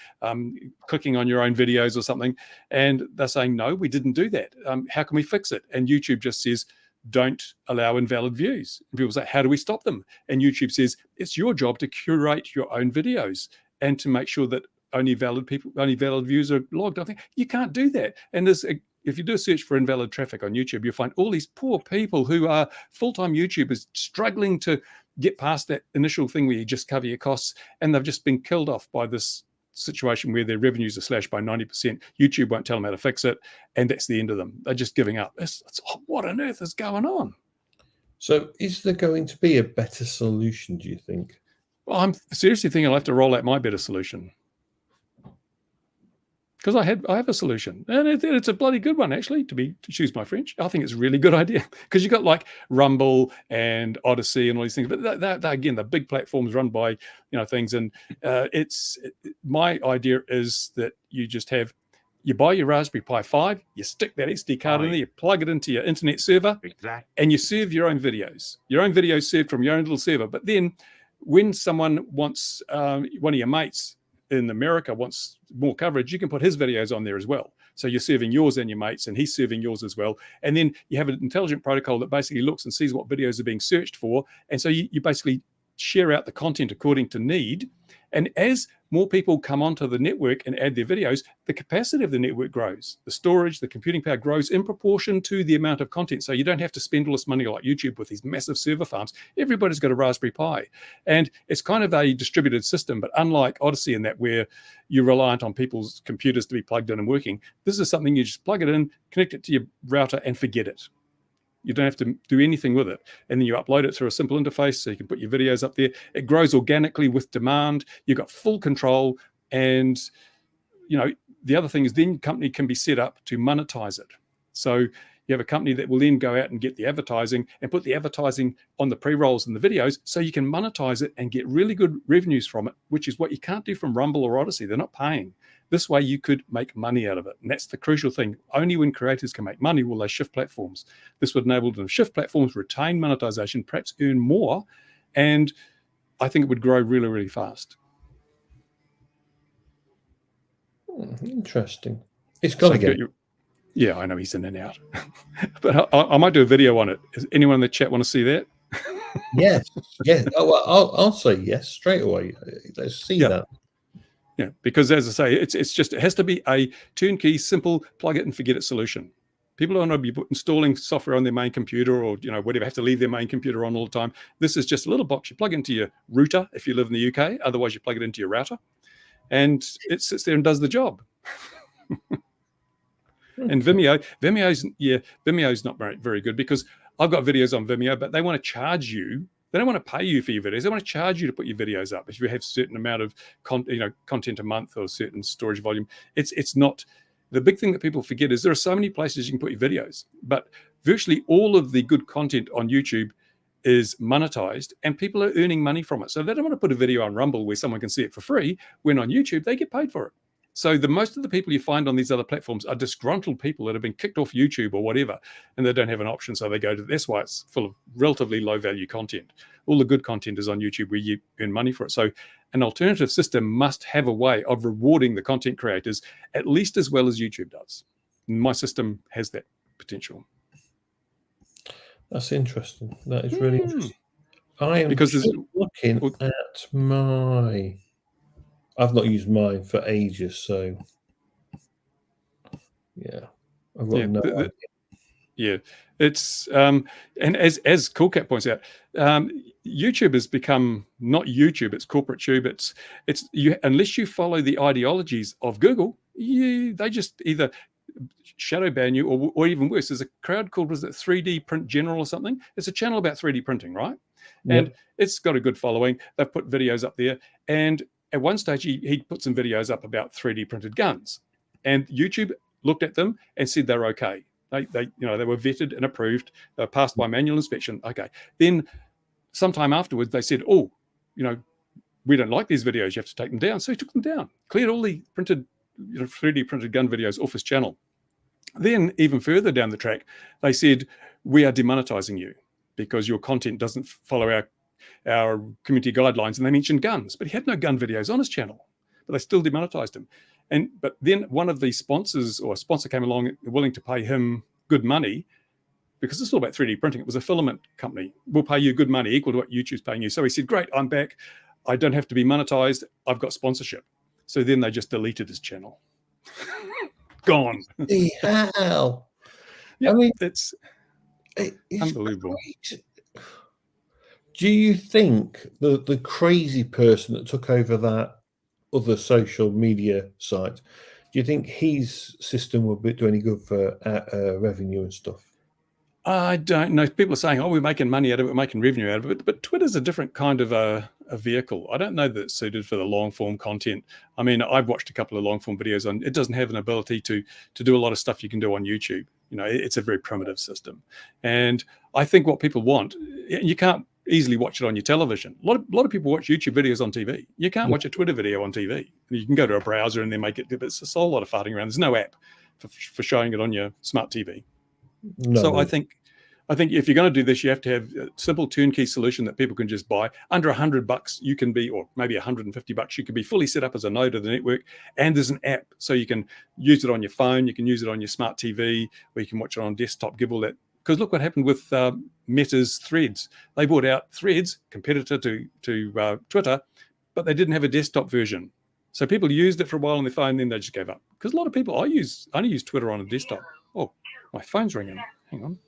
clicking on your own videos or something. And they're saying, no, we didn't do that. How can we fix it? And YouTube just says, don't allow invalid views. And people say, how do we stop them? And YouTube says, it's your job to curate your own videos and to make sure that only valid views are logged. I think you can't do that. And if you do a search for invalid traffic on YouTube, you'll find all these poor people who are full-time YouTubers struggling to get past that initial thing where you just cover your costs, and they've just been killed off by this situation where their revenues are slashed by 90%. YouTube won't tell them how to fix it, and that's the end of them. They're just giving up. What on earth is going on? So is there going to be a better solution, do you think? Well, I'm seriously thinking I'll have to roll out my better solution. Because I have a solution, and it's a bloody good one, actually, to choose my French. I think it's a really good idea, because you've got like Rumble and Odyssey and all these things, but they're again, the big platforms run by things, and my idea is that you buy your Raspberry Pi 5, you stick that SD card in there, you plug it into your internet server, and you serve your own videos. Your own videos served from your own little server. But then when someone wants, one of your mates in America wants more coverage, you can put his videos on there as well. So you're serving yours and your mates, and he's serving yours as well. And then you have an intelligent protocol that basically looks and sees what videos are being searched for. And so you basically share out the content according to need. And as more people come onto the network and add their videos, the capacity of the network grows. The storage, the computing power grows in proportion to the amount of content. So you don't have to spend all this money like YouTube with these massive server farms. Everybody's got a Raspberry Pi. And it's kind of a distributed system, but unlike Odyssey in that, where you're reliant on people's computers to be plugged in and working, this is something you just plug it in, connect it to your router, and forget it. You don't have to do anything with it. And then you upload it through a simple interface so you can put your videos up there. It grows organically with demand. You've got full control. And, the other thing is then company can be set up to monetize it. So you have a company that will then go out and get the advertising and put the advertising on the pre-rolls and the videos so you can monetize it and get really good revenues from it, which is what you can't do from Rumble or Odyssey. They're not paying. This way you could make money out of it. And that's the crucial thing. Only when creators can make money will they shift platforms. This would enable them to shift platforms, retain monetization, perhaps earn more. And I think it would grow really, really fast. Interesting. It's got to get. Yeah, I know he's in and out. But I might do a video on it. Does anyone in the chat want to see that? Yes. Yeah. Oh, well, I'll say yes straight away. Let's see that. Yeah, because as I say, it has to be a turnkey, simple, plug it and forget it solution. People don't want to be installing software on their main computer or whatever, have to leave their main computer on all the time. This is just a little box you plug into your router if you live in the UK. Otherwise, you plug it into your router, and it sits there and does the job. And Vimeo's not very good because I've got videos on Vimeo, but they want to charge you. They don't want to pay you for your videos. They want to charge you to put your videos up. If you have a certain amount of content a month or a certain storage volume, it's not. The big thing that people forget is there are so many places you can put your videos, but virtually all of the good content on YouTube is monetized and people are earning money from it. So they don't want to put a video on Rumble where someone can see it for free when on YouTube they get paid for it. So most of the people you find on these other platforms are disgruntled people that have been kicked off YouTube or whatever, and they don't have an option. So they go to, that's why it's full of relatively low value content. All the good content is on YouTube where you earn money for it. So an alternative system must have a way of rewarding the content creators at least as well as YouTube does. My system has that potential. That's interesting. That is really interesting. I am looking at my... I've not used mine for ages, so yeah, I've got no idea. Yeah, it's and as Coolcat points out, YouTube has become not YouTube; it's corporate tube. It's you unless you follow the ideologies of Google, they just either shadow ban you or even worse. There's a crowd called, was it 3D Print General or something? It's a channel about 3D printing, right? Yep. And it's got a good following. They've put videos up there, and at one stage, he put some videos up about 3D printed guns, and YouTube looked at them and said they're okay. They were vetted and approved. They were passed by manual inspection. Okay. Then sometime afterwards, they said, we don't like these videos. You have to take them down. So he took them down, cleared all the printed, 3D printed gun videos off his channel. Then even further down the track, they said, we are demonetizing you because your content doesn't follow our community guidelines, and they mentioned guns, but he had no gun videos on his channel, but they still demonetized him. But then one of the sponsors or a sponsor came along willing to pay him good money because it's all about 3D printing. It was a filament company. We'll pay you good money equal to what YouTube's paying you. So he said, great, I'm back. I don't have to be monetized. I've got sponsorship. So then they just deleted his channel. Gone. The hell. Yeah, I mean, it's unbelievable. Great. Do you think the crazy person that took over that other social media site, do you think his system will do any good for revenue and stuff? I don't know. People are saying, we're making money out of it, we're making revenue out of it. But Twitter's a different kind of a vehicle. I don't know that it's suited for the long form content. I mean, I've watched a couple of long form videos on it. Doesn't have an ability to do a lot of stuff you can do on YouTube. It's a very primitive system. And I think what people want, you can't easily watch it on your television. A lot of people watch YouTube videos on TV. You can't watch a Twitter video on TV. You can go to a browser and then make it, but it's a whole lot of farting around. There's no app for showing it on your smart TV. No. So I think if you're going to do this, you have to have a simple turnkey solution that people can just buy. Under $100 you can be, or maybe $150 you can be fully set up as a node of the network, and there's an app so you can use it on your phone, you can use it on your smart TV, or you can watch it on desktop, give all that. Because look what happened with Meta's Threads. They bought out Threads, competitor to Twitter, but they didn't have a desktop version. So people used it for a while on their phone, then they just gave up. Because a lot of people, I only use Twitter on a desktop. Oh, my phone's ringing. Hang on.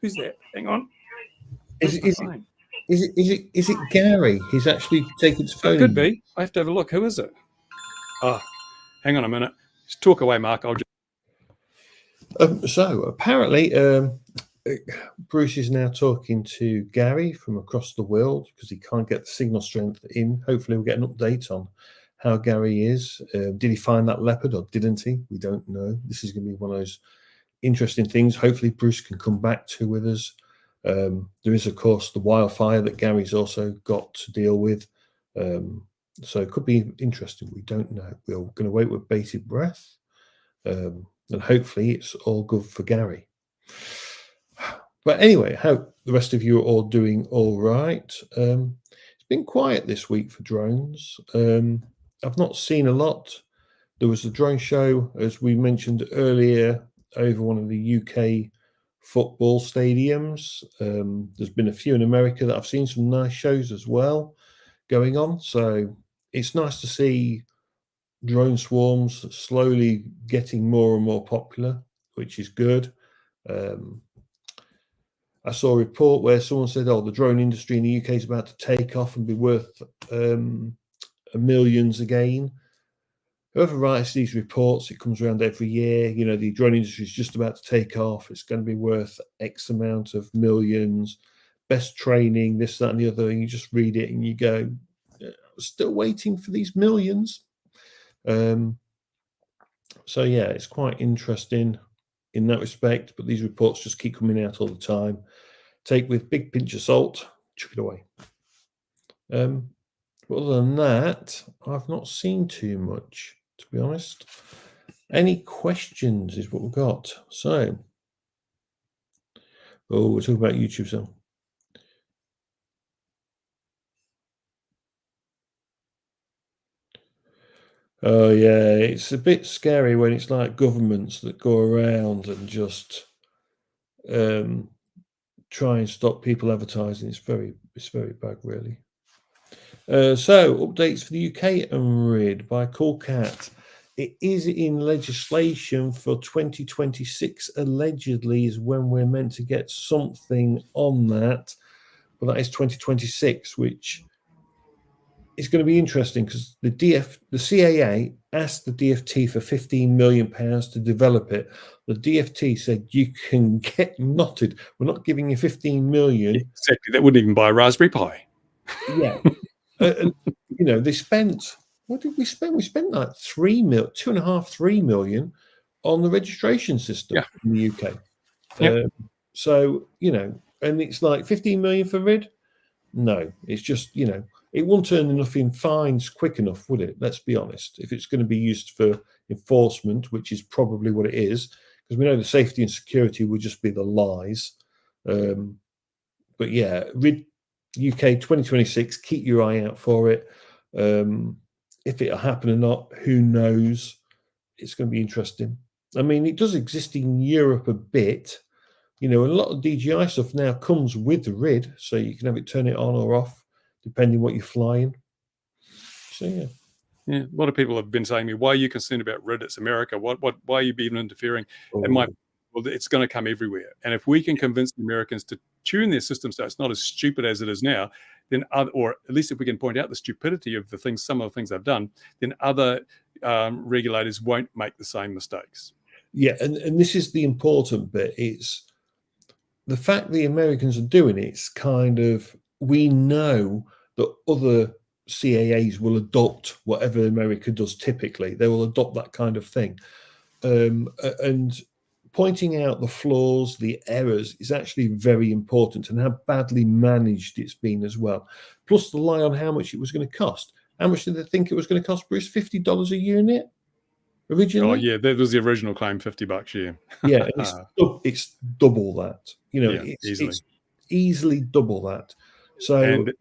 Who's that? Hang on. Is it Gary? He's actually taken his phone. It could be. I have to have a look. Who is it? Oh, hang on a minute. Just talk away, Mark. So apparently, Bruce is now talking to Gary from across the world because he can't get the signal strength in. Hopefully, we'll get an update on how Gary is. Did he find that leopard or didn't he? We don't know. This is going to be one of those interesting things. Hopefully, Bruce can come back to with us. There is, of course, the wildfire that Gary's also got to deal with. So it could be interesting. We don't know. We're going to wait with bated breath. And hopefully it's all good for Gary. But anyway, hope the rest of you are all doing all right. It's been quiet this week for drones. I've not seen a lot. There was the drone show, as we mentioned earlier, over one of the UK football stadiums. There's been a few in America that I've seen some nice shows as well going on. So it's nice to see drone swarms slowly getting more and more popular, which is good. I saw a report where someone said, "Oh, the drone industry in the UK is about to take off and be worth millions again." Whoever writes these reports, it comes around every year. You know, the drone industry is just about to take off. It's going to be worth X amount of millions. Best training, this, that, and the other. And you just read it and you go, still waiting for these millions. So yeah, it's quite interesting in that respect, but these reports just keep coming out all the time. Take with big pinch of salt, chuck it away. But other than that, I've not seen too much, to be honest. Any questions is what we've got. So, we're talking about YouTube, so. Oh yeah, it's a bit scary when it's like governments that go around and just try and stop people advertising. It's very bad, really. So updates for the UK and RID by Cool Cat. It is in legislation for 2026. Allegedly, is when we're meant to get something on that, but that is 2026, which is going to be interesting because the CAA asked the DFT for £15 million to develop it. The DFT said, "You can get knotted. We're not giving you 15 million." Exactly. That wouldn't even buy a Raspberry Pi. Yeah. And, you know, they spent, what did we spend? We spent like 2.5, 3 million on the registration system in the UK. So, you know, and it's like 15 million for RID. No, it's just, you know, it won't turn enough in fines quick enough, would it? Let's be honest. If it's going to be used for enforcement, which is probably what it is, because we know the safety and security would just be the lies. But yeah, RID UK 2026, keep your eye out for it. If it'll happen or not, who knows? It's going to be interesting. I mean, it does exist in Europe a bit. You know, a lot of DJI stuff now comes with the RID, so you can have it turn it on or off, depending what you're flying. So yeah. Yeah, a lot of people have been saying to me, "Why are you concerned about RID? It's America. Why are you even interfering?" And well, it's going to come everywhere. And if we can convince the Americans to tune their system so it's not as stupid as it is now, then or at least if we can point out the stupidity of some of the things they've done, then other regulators won't make the same mistakes. Yeah, and this is the important bit. It's the fact the Americans are doing it's kind of, we know that other CAAs will adopt whatever America does typically. They will adopt that kind of thing. And pointing out the flaws, the errors is actually very important, and how badly managed it's been as well. Plus the lie on how much it was going to cost. How much did they think it was going to cost, Bruce? $50 a unit originally? Oh yeah, that was the original claim, $50. Yeah. Yeah, it's double that. You know, yeah, it's easily double that. So, and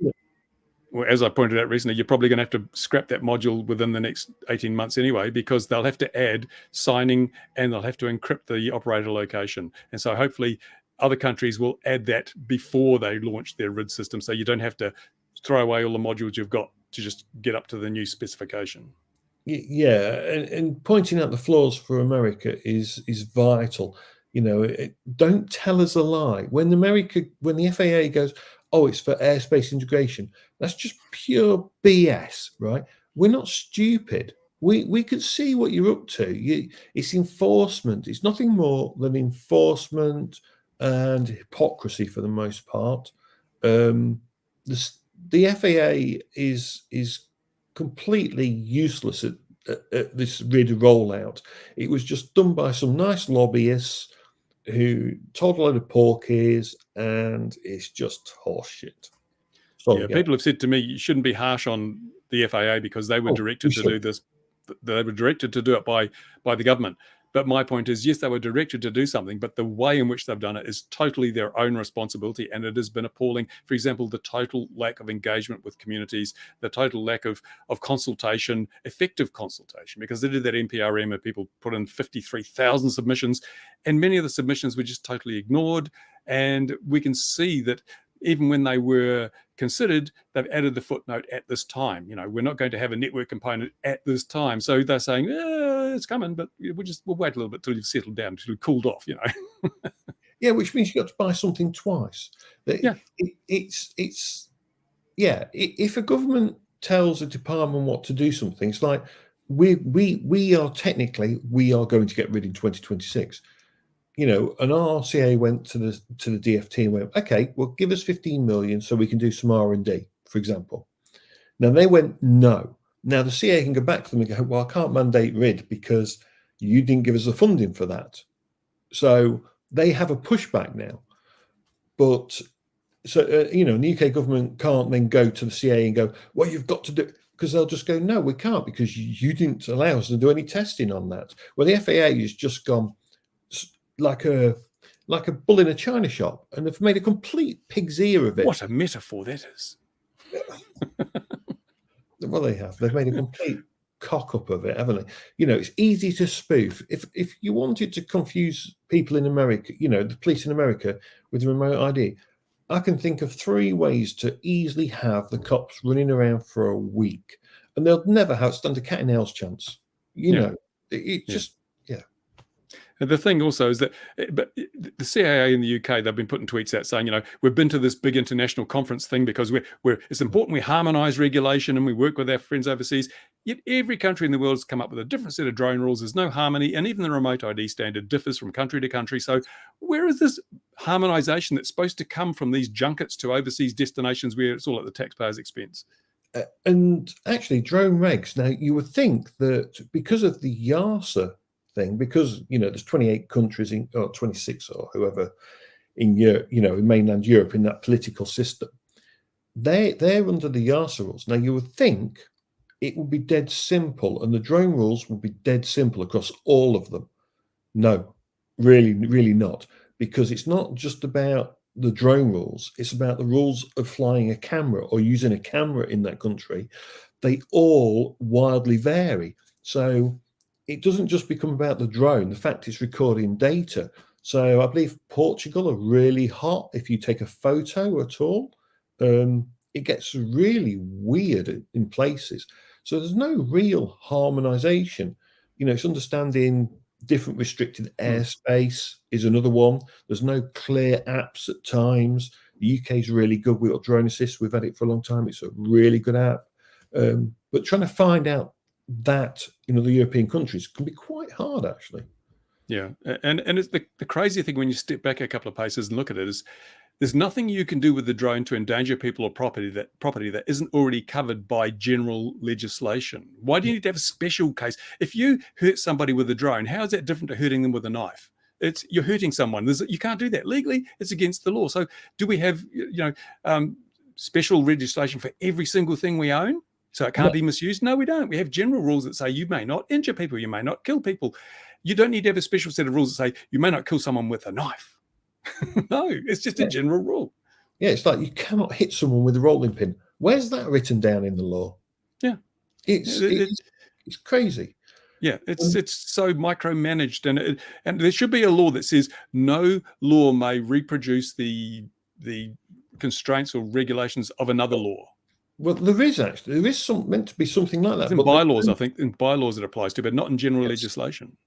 well, as I pointed out recently, you're probably going to have to scrap that module within the next 18 months anyway, because they'll have to add signing and they'll have to encrypt the operator location. And so hopefully other countries will add that before they launch their RID system, so you don't have to throw away all the modules you've got to just get up to the new specification. Yeah, and pointing out the flaws for America is vital. You know, don't tell us a lie. When the FAA goes, "Oh, it's for airspace integration," that's just pure BS, right? We're not stupid. we could see what you're up to. It's enforcement. It's nothing more than enforcement and hypocrisy for the most part. The FAA is completely useless at this RID rollout. It was just done by some nice lobbyists who told a load of porkies, and it's just horseshit. Yeah, people have said to me, you shouldn't be harsh on the FAA because they were directed to do this. They were directed to do it by the government. But my point is, yes, they were directed to do something, but the way in which they've done it is totally their own responsibility. And it has been appalling. For example, the total lack of engagement with communities, the total lack of consultation, effective consultation, because they did that NPRM and people put in 53,000 submissions, and many of the submissions were just totally ignored. And we can see that even when they were considered, they've added the footnote at this time. We're not going to have a network component at this time. So they're saying, it's coming, but we'll wait a little bit till you've settled down, till you've cooled off, Yeah, which means you got to buy something twice. Yeah. If a government tells a department what to do something, it's like we are going to get rid in 2026. And RCA went to the DFT and went, okay, well, give us 15 million so we can do some R&D, for example. Now they went, no. Now the CA can go back to them and go, well, I can't mandate RID because you didn't give us the funding for that. So they have a pushback now. But the UK government can't then go to the CA and go, well, you've got to do, because they'll just go, no, we can't because you didn't allow us to do any testing on that. Well, the FAA has just gone like a bull in a china shop, and they've made a complete pig's ear of it. What a metaphor that is. Well, they have. They've made a complete cock up of it, haven't they? It's easy to spoof. If you wanted to confuse people in America, the police in America with remote ID, I can think of 3 ways to easily have the cops running around for a week, and they'll never stand a cat and mouse chance. And the thing also is that, but the CAA in the UK, they've been putting tweets out saying, we've been to this big international conference thing because it's important we harmonise regulation and we work with our friends overseas. Yet every country in the world has come up with a different set of drone rules. There's no harmony, and even the remote ID standard differs from country to country. So where is this harmonisation that's supposed to come from these junkets to overseas destinations where it's all at the taxpayer's expense? And actually, drone regs. Now, you would think that because of the YARSA thing, because there's 28 countries or 26 or whoever in Europe, in mainland Europe, in that political system, they're under the YARSA rules. Now you would think it would be dead simple, and the drone rules would be dead simple across all of them. No, really not, because it's not just about the drone rules, it's about the rules of flying a camera or using a camera in that country. They all wildly vary. So it doesn't just become about the drone, the fact it's recording data. So I believe Portugal are really hot if you take a photo at all. It gets really weird in places. So there's no real harmonization. It's understanding different restricted airspace is another one. There's no clear apps at times. The UK is really good. We've got Drone Assist. We've had it for a long time. It's a really good app. But trying to find out that the European countries can be quite hard, actually. Yeah, and it's the crazy thing when you step back a couple of paces and look at it is there's nothing you can do with the drone to endanger people or property that isn't already covered by general legislation. Why do you need to have a special case? If you hurt somebody with a drone, how is that different to hurting them with a knife? You're hurting someone. You can't do that legally. It's against the law. So do we have special legislation for every single thing we own? So it can't be misused? No, we don't. We have general rules that say you may not injure people, you may not kill people. You don't need to have a special set of rules that say you may not kill someone with a knife. No, it's just a general rule. Yeah, it's like you cannot hit someone with a rolling pin. Where's that written down in the law? Yeah. It's crazy. Yeah, it's so micromanaged, and there should be a law that says no law may reproduce the constraints or regulations of another law. Well, there is meant to be something like that. It's in bylaws, I think, in bylaws it applies to, but not in general legislation.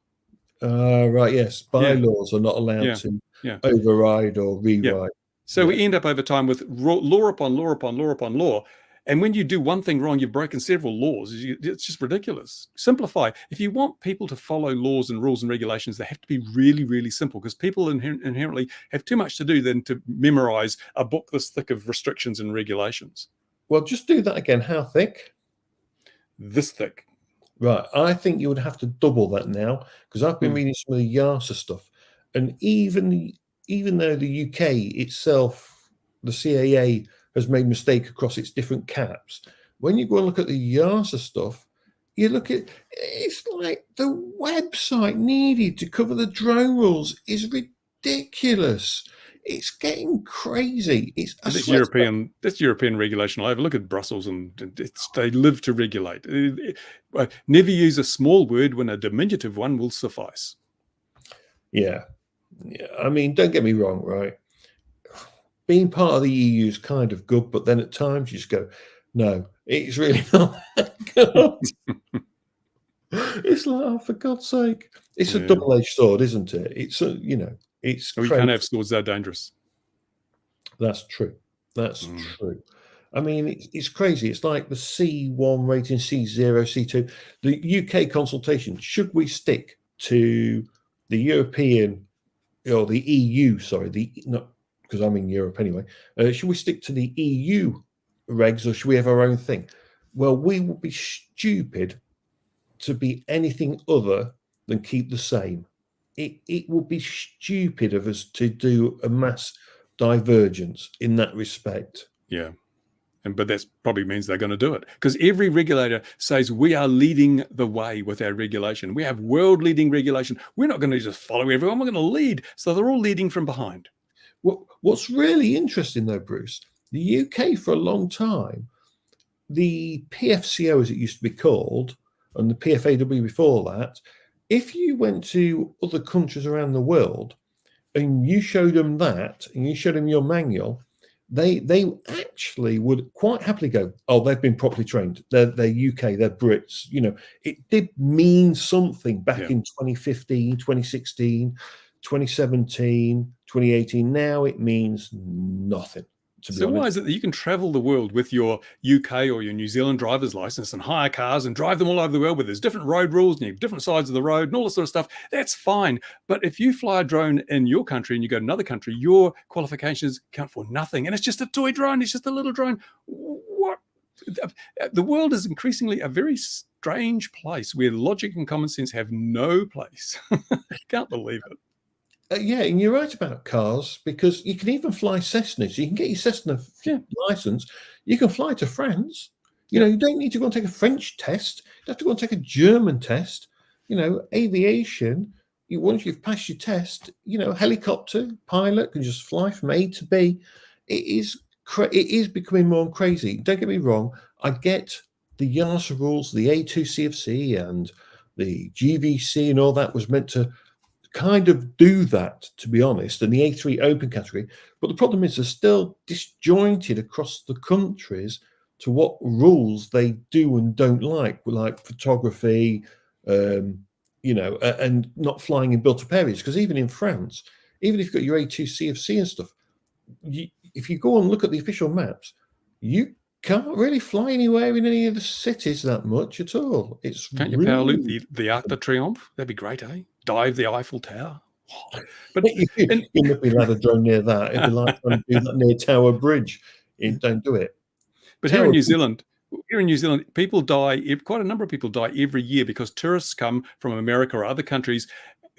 Right, yes. Bylaws are not allowed to override or rewrite. So we end up over time with law upon law upon law upon law. And when you do one thing wrong, you've broken several laws. It's just ridiculous. Simplify. If you want people to follow laws and rules and regulations, they have to be really, really simple, because people inherently have too much to do than to memorize a book this thick of restrictions and regulations. Well, just do that again. How thick? This thick. Right. I think you would have to double that now, because I've been reading some of the YARSA stuff. And even though the UK itself, the CAA, has made mistake across its different caps, when you go and look at the YARSA stuff, you look at, it's like the website needed to cover the drone rules is ridiculous. It's getting crazy. That's European regulation all over. Look at Brussels, and they live to regulate. Never use a small word when a diminutive one will suffice. Yeah. I mean, don't get me wrong, right? Being part of the EU is kind of good, but then at times you just go, no, it's really not that good. It's like, oh, for God's sake. It's a double-edged sword, isn't it? It's it's we can't have swords that are dangerous. That's true. That's true. I mean, it's crazy. It's like the C1 rating, C0, C2. The UK consultation, should we stick to the European, or the EU, sorry, because I'm in Europe anyway. Should we stick to the EU regs, or should we have our own thing? Well, we would be stupid to be anything other than keep the same. It would be stupid of us to do a mass divergence in that respect. Yeah. But that probably means they're going to do it, because every regulator says we are leading the way with our regulation. We have world-leading regulation. We're not going to just follow everyone. We're going to lead. So they're all leading from behind. What's really interesting, though, Bruce, the UK for a long time, the PFCO, as it used to be called, and the PFAW before that, if you went to other countries around the world and you showed them that, and you showed them your manual, they actually would quite happily go, oh, they've been properly trained. They're UK, they're Brits. It did mean something back in 2015, 2016, 2017, 2018. Now it means nothing. So why is it that you can travel the world with your UK or your New Zealand driver's license and hire cars and drive them all over the world, where there's different road rules and you have different sides of the road and all this sort of stuff? That's fine. But if you fly a drone in your country and you go to another country, your qualifications count for nothing. And it's just a toy drone. It's just a little drone. What? The world is increasingly a very strange place where logic and common sense have no place. Can't believe it. Yeah, and you're right about cars, because you can even fly Cessnas. You can get your Cessna license. You can fly to France. You don't need to go and take a French test. You have to go and take a German test. Aviation, once you've passed your test, helicopter pilot can just fly from A to B. It is becoming more crazy. Don't get me wrong. I get the YARSA rules, the A2 CFC and the GVC and all that was meant to kind of do that, to be honest, and the A3 open category. But the problem is they're still disjointed across the countries to what rules they do and don't like photography, and not flying in built-up areas. Because even in France, even if you've got your A2 CFC and stuff, if you go and look at the official maps, you can't really fly anywhere in any of the cities that much at all. Can't you power loop the Arc de Triomphe? That'd be great, eh? Dive the Eiffel Tower. But you'd not be allowed a drone near that. It'd be like trying to do that near Tower Bridge. Don't do it. But here in New Zealand, people die. Quite a number of people die every year because tourists come from America or other countries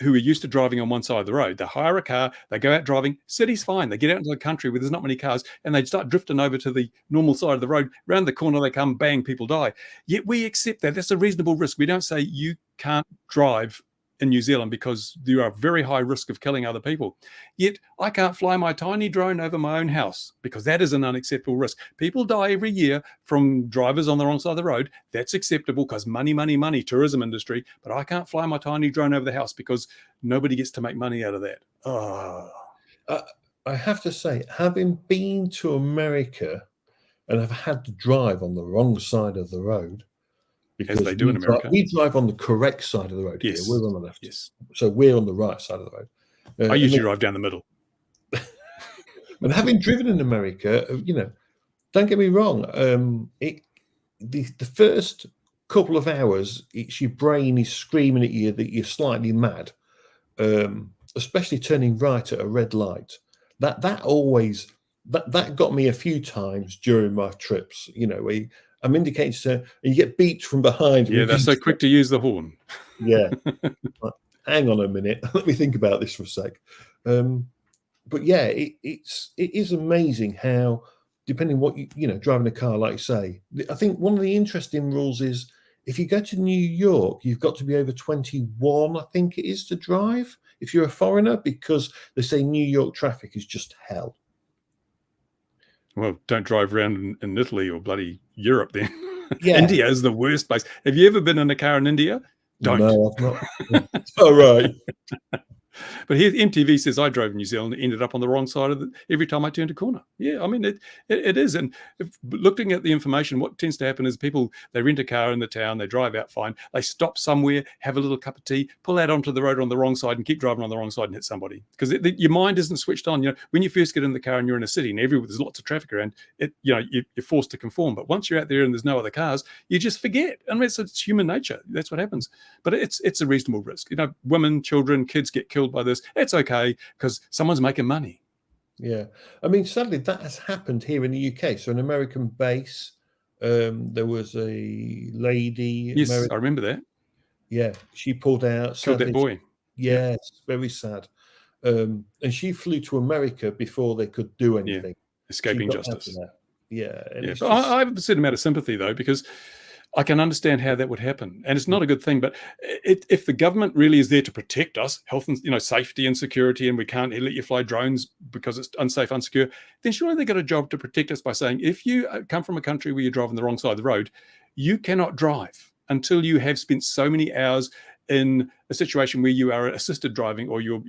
who are used to driving on one side of the road. They hire a car, they go out driving, city's fine. They get out into the country where there's not many cars, and they start drifting over to the normal side of the road. Round the corner they come, bang, people die. Yet we accept that. That's a reasonable risk. We don't say you can't drive in New Zealand because you are a very high risk of killing other people. Yet I can't fly my tiny drone over my own house because that is an unacceptable risk. People die every year from drivers on the wrong side of the road. That's acceptable because money, money, money, tourism industry. But I can't fly my tiny drone over the house because nobody gets to make money out of that. Oh. I have to say, having been to America and have had to drive on the wrong side of the road, as they do in America. We drive on the correct side of the road. Yes. Here. We're on the left. Yes. So we're on the right side of the road. I usually drive down the middle. And having driven in America, don't get me wrong. The first couple of hours, it's your brain is screaming at you that you're slightly mad, especially turning right at a red light. That got me a few times during my trips. You know, I'm indicating to, and you get beeped from behind. Yeah, they're so quick to use the horn. Yeah. Hang on a minute. Let me think about this for a sec. But yeah, it is amazing how, depending what you know, driving a car, like you say, I think one of the interesting rules is if you go to New York, you've got to be over 21, I think it is, to drive if you're a foreigner, because they say New York traffic is just hell. Well, don't drive around in Italy or bloody Europe then. Yeah. India is the worst place. Have you ever been in a car in India? Don't. No, I've not. Oh, right. But here, MTV says I drove in New Zealand and ended up on the wrong side of it every time I turned a corner. Yeah, I mean, it is. And looking at the information, what tends to happen is people, they rent a car in the town, they drive out fine, they stop somewhere, have a little cup of tea, pull out onto the road on the wrong side and keep driving on the wrong side and hit somebody. Because your mind isn't switched on. You know, when you first get in the car and you're in a city and there's lots of traffic around, you're forced to conform. But once you're out there and there's no other cars, you just forget. I mean, it's human nature. That's what happens. But it's a reasonable risk. You know, women, children, kids get killed by this. It's okay because someone's making money. Yeah, I mean, sadly, that has happened here in the UK. So, an American base, there was a lady. Yes, I remember that. Yeah, she pulled out. Killed that boy. Yes, very sad. And she flew to America before they could do anything. Yeah. Escaping justice. Yeah. But I have a certain amount of sympathy though, because I can understand how that would happen, and it's not a good thing. But if the government really is there to protect us, health and safety and security, and we can't let you fly drones because it's unsafe, unsecure, then surely they got a job to protect us by saying, if you come from a country where you're driving the wrong side of the road, you cannot drive until you have spent so many hours in a situation where you are assisted driving, or you're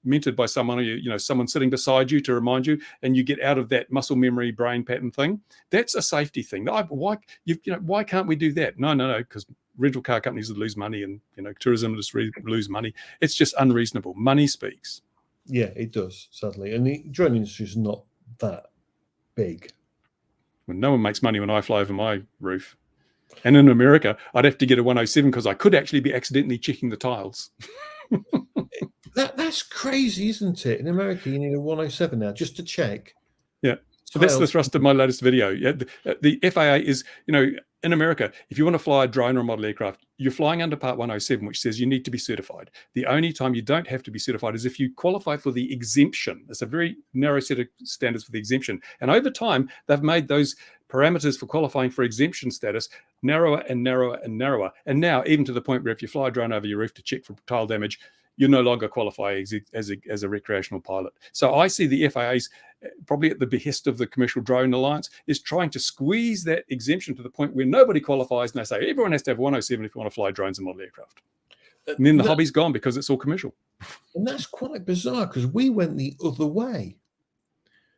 mentored by someone, or someone sitting beside you to remind you, and you get out of that muscle memory brain pattern thing. That's a safety thing. Why can't we do that? No, because rental car companies would lose money, and tourism industry lose money. It's just unreasonable. Money speaks. Yeah, it does, sadly, and the drone industry is not that big. Well, no one makes money when I fly over my roof. And in America, I'd have to get a 107 because I could actually be accidentally checking the tiles. That's crazy, isn't it? In America, you need a 107 now just to check. Yeah. So that's the thrust of my latest video. Yeah, the FAA is, in America, if you want to fly a drone or a model aircraft, you're flying under Part 107, which says you need to be certified. The only time you don't have to be certified is if you qualify for the exemption. It's a very narrow set of standards for the exemption. And over time, they've made those parameters for qualifying for exemption status narrower and narrower and narrower. And now, even to the point where if you fly a drone over your roof to check for tile damage, you no longer qualify as a recreational pilot. So I see the FAA's, probably at the behest of the Commercial Drone Alliance, is trying to squeeze that exemption to the point where nobody qualifies, and they say everyone has to have 107 if you want to fly drones and model aircraft. And then the hobby's gone because it's all commercial. And that's quite bizarre, because we went the other way.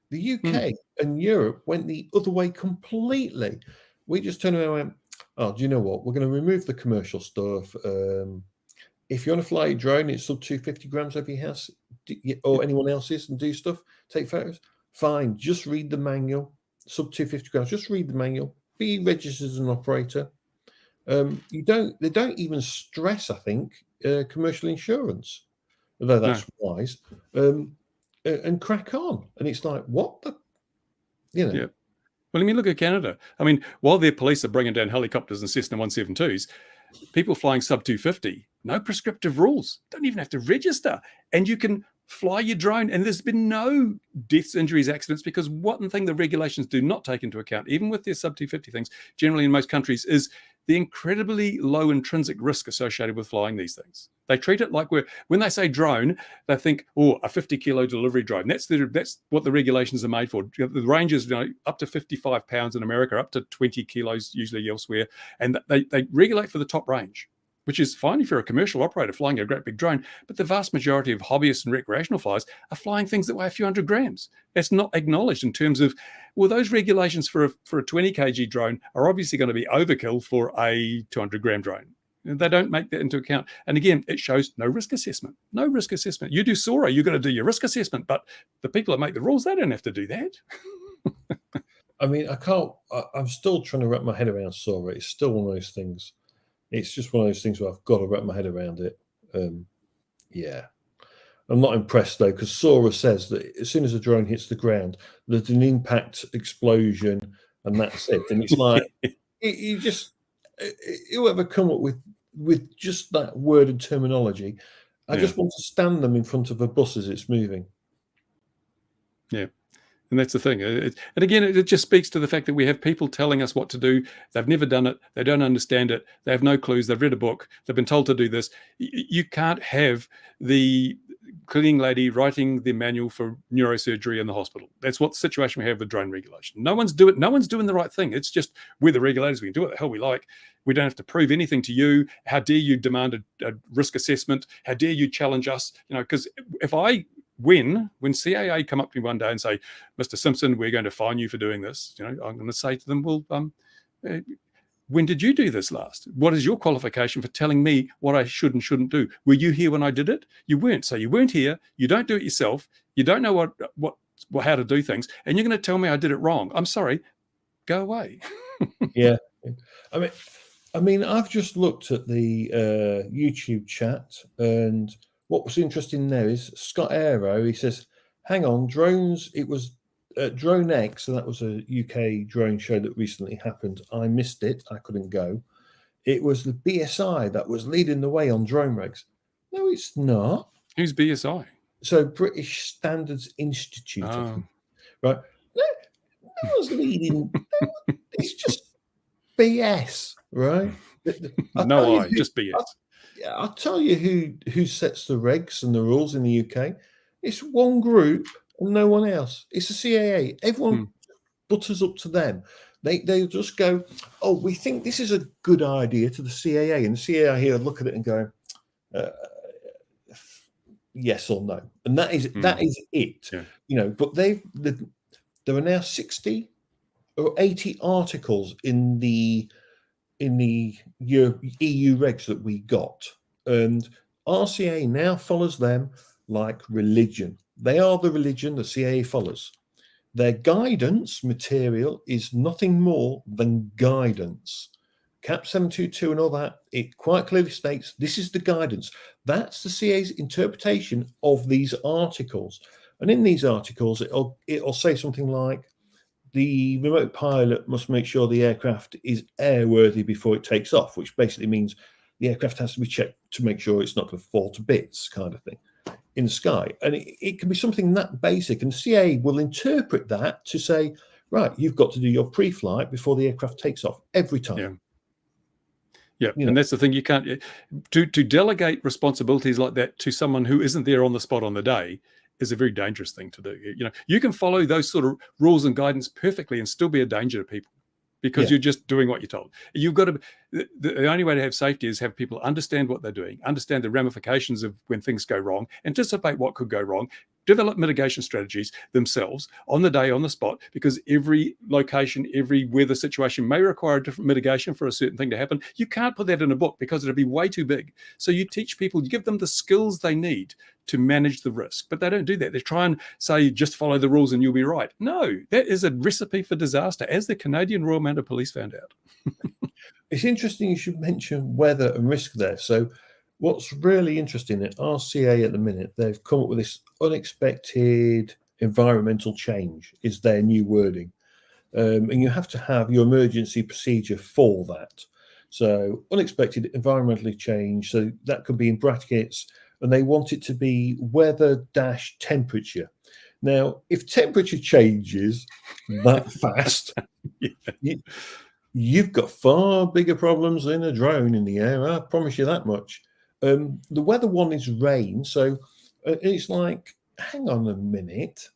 The UK and Europe went the other way completely. We just turned around and went, oh, do you know what? We're going to remove the commercial stuff. If you want to fly a drone, it's sub 250 grams over your house, or anyone else's, and do stuff, take photos, fine. Just read the manual, sub 250 grams. Just read the manual. Be registered as an operator. They don't even stress, I think, commercial insurance, although that's wise. And crack on. And it's like, what the, Yeah. Well, I mean, look at Canada. I mean, while their police are bringing down helicopters and Cessna 172s, people flying sub 250, no prescriptive rules, don't even have to register. And you can fly your drone, and there's been no deaths, injuries, accidents, because one thing the regulations do not take into account, even with their sub 250 things, generally in most countries, is the incredibly low intrinsic risk associated with flying these things. They treat it like when they say drone, they think, oh, a 50-kilo delivery drone. That's what the regulations are made for. The range is up to 55 pounds in America, up to 20 kilos usually elsewhere. And they regulate for the top range, which is fine if you're a commercial operator flying a great big drone. But the vast majority of hobbyists and recreational flyers are flying things that weigh a few hundred grams. That's not acknowledged in terms of, well, those regulations for a 20 kg drone are obviously going to be overkill for a 200-gram drone. They don't make that into account. And again, it shows no risk assessment. No risk assessment. You do SORA, you're going to do your risk assessment, but the people that make the rules, they don't have to do that. I mean, I can't. I'm still trying to wrap my head around Sora. It's still one of those things. It's just one of those things where I've got to wrap my head around it. Yeah. I'm not impressed though, because Sora says that as soon as a drone hits the ground, there's an impact explosion, and that's it. And it's like you just whoever come up with just that word and terminology, I just want to stand them in front of a bus as it's moving. Yeah. And that's the thing. And again, it just speaks to the fact that we have people telling us what to do. They've never done it. They don't understand it. They have no clues. They've read a book. They've been told to do this. You can't have the cleaning lady writing the manual for neurosurgery in the hospital. That's what the situation we have with drone regulation. No one's doing the right thing. It's just, we're the regulators. We can do what the hell we like. We don't have to prove anything to you. How dare you demand a risk assessment? How dare you challenge us? Because if when CAA come up to me one day and say, Mr. Simpson, we're going to fine you for doing this, I'm going to say to them, well, when did you do this last? What is your qualification for telling me what I should and shouldn't do? Were you here when I did it? You weren't. So you weren't here. You don't do it yourself. You don't know how to do things. And you're going to tell me I did it wrong. I'm sorry. Go away. Yeah. I mean, I've just looked at the YouTube chat, and what was interesting there is Scott Aero, he says, hang on, drones, it was Drone X, so that was a UK drone show that recently happened. I missed it. I couldn't go. It was the BSI that was leading the way on drone regs. No, it's not. Who's BSI? So British Standards Institute. Right. No one's leading. It's just BS, right? Just BS. I'll tell you who sets the regs and the rules in the UK. It's one group and no one else. It's the CAA. Everyone butters up to them. They just go, oh, we think this is a good idea to the CAA, and the CAA here look at it and go, yes or no, and that is it. Yeah. But there are now 60 or 80 articles in the EU regs that we got, and RCA now follows them like religion. They are the religion the CAA follows. Their guidance material is nothing more than guidance. CAP 722 and all that, it quite clearly states this is the guidance. That's the CAA's interpretation of these articles. And in these articles, it'll say something like, the remote pilot must make sure the aircraft is airworthy before it takes off, which basically means the aircraft has to be checked to make sure it's not going to fall to bits, kind of thing, in the sky. And it can be something that basic, and CAA will interpret that to say, right, you've got to do your pre-flight before the aircraft takes off every time. Yeah, and that's the thing. You can't to delegate responsibilities like that to someone who isn't there on the spot on the day is a very dangerous thing to do. You can follow those sort of rules and guidance perfectly and still be a danger to people because you're just doing what you're told. You've got to. The only way to have safety is have people understand what they're doing, understand the ramifications of when things go wrong, anticipate what could go wrong, develop mitigation strategies themselves on the day, on the spot, because every location, every weather situation may require a different mitigation for a certain thing to happen. You can't put that in a book because it'd be way too big. So you teach people, you give them the skills they need to manage the risk, but they don't do that. They try and say, just follow the rules and you'll be right. No, that is a recipe for disaster, as the Canadian Royal Mounted Police found out. It's interesting you should mention weather and risk there. So what's really interesting at RCA at the minute, they've come up with this unexpected environmental change is their new wording. And you have to have your emergency procedure for that. So unexpected environmental change, so that could be in brackets, and they want it to be weather-temperature. Now, if temperature changes that fast, you've got far bigger problems than a drone in the air. I promise you that much. The weather one is rain, so it's like, hang on a minute.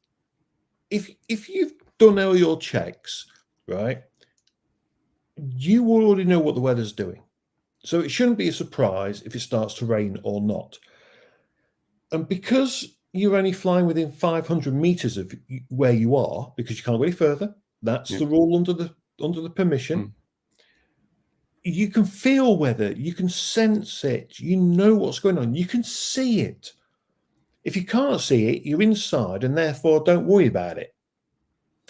If you've done all your checks, right, you already know what the weather's doing. So it shouldn't be a surprise if it starts to rain or not. And because you're only flying within 500 meters of where you are, because you can't go any further, that's the rule under the permission. You can feel weather, you can sense it, you know what's going on, you can see it. If you can't see it, you're inside, and therefore don't worry about it,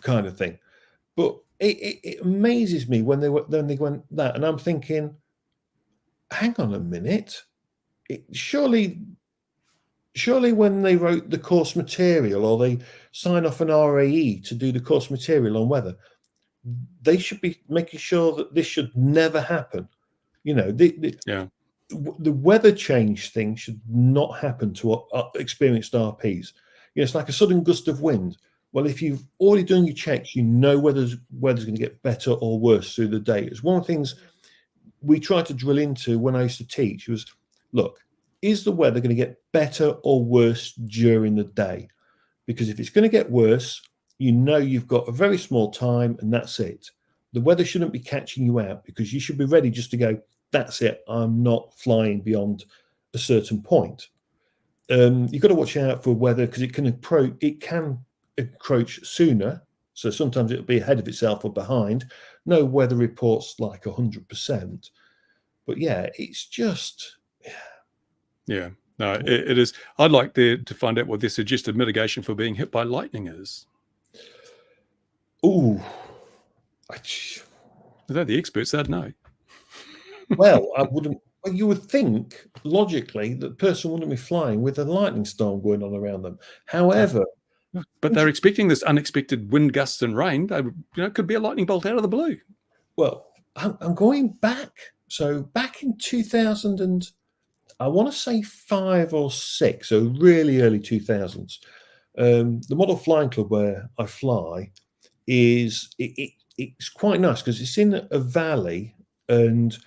kind of thing. But it amazes me when they went that, and I'm thinking, hang on a minute, surely when they wrote the course material or they sign off an RAE to do the course material on weather, they should be making sure that this should never happen. The weather change thing should not happen to experienced RPs. It's like a sudden gust of wind. Well, if you've already done your checks, you know whether weather's going to get better or worse through the day. It's one of the things we tried to drill into when I used to teach was, look, is the weather going to get better or worse during the day? Because if it's going to get worse, you've got a very small time and that's it. The weather shouldn't be catching you out because you should be ready just to go, that's it, I'm not flying beyond a certain point. You've got to watch out for weather because it can encroach sooner. So sometimes it'll be ahead of itself or behind. No weather reports like 100%. But yeah, it's just... Yeah, no, it is. I'd like to find out what their suggested mitigation for being hit by lightning is. Ooh. They're the experts, they'd know. Well, I wouldn't... You would think, logically, that the person wouldn't be flying with a lightning storm going on around them. However... But they're expecting this unexpected wind gusts and rain. It could be a lightning bolt out of the blue. Well, I'm going back. So back in 2000 and I want to say 5 or 6, so really early 2000s. The Model Flying Club where I fly it's quite nice because it's in a valley and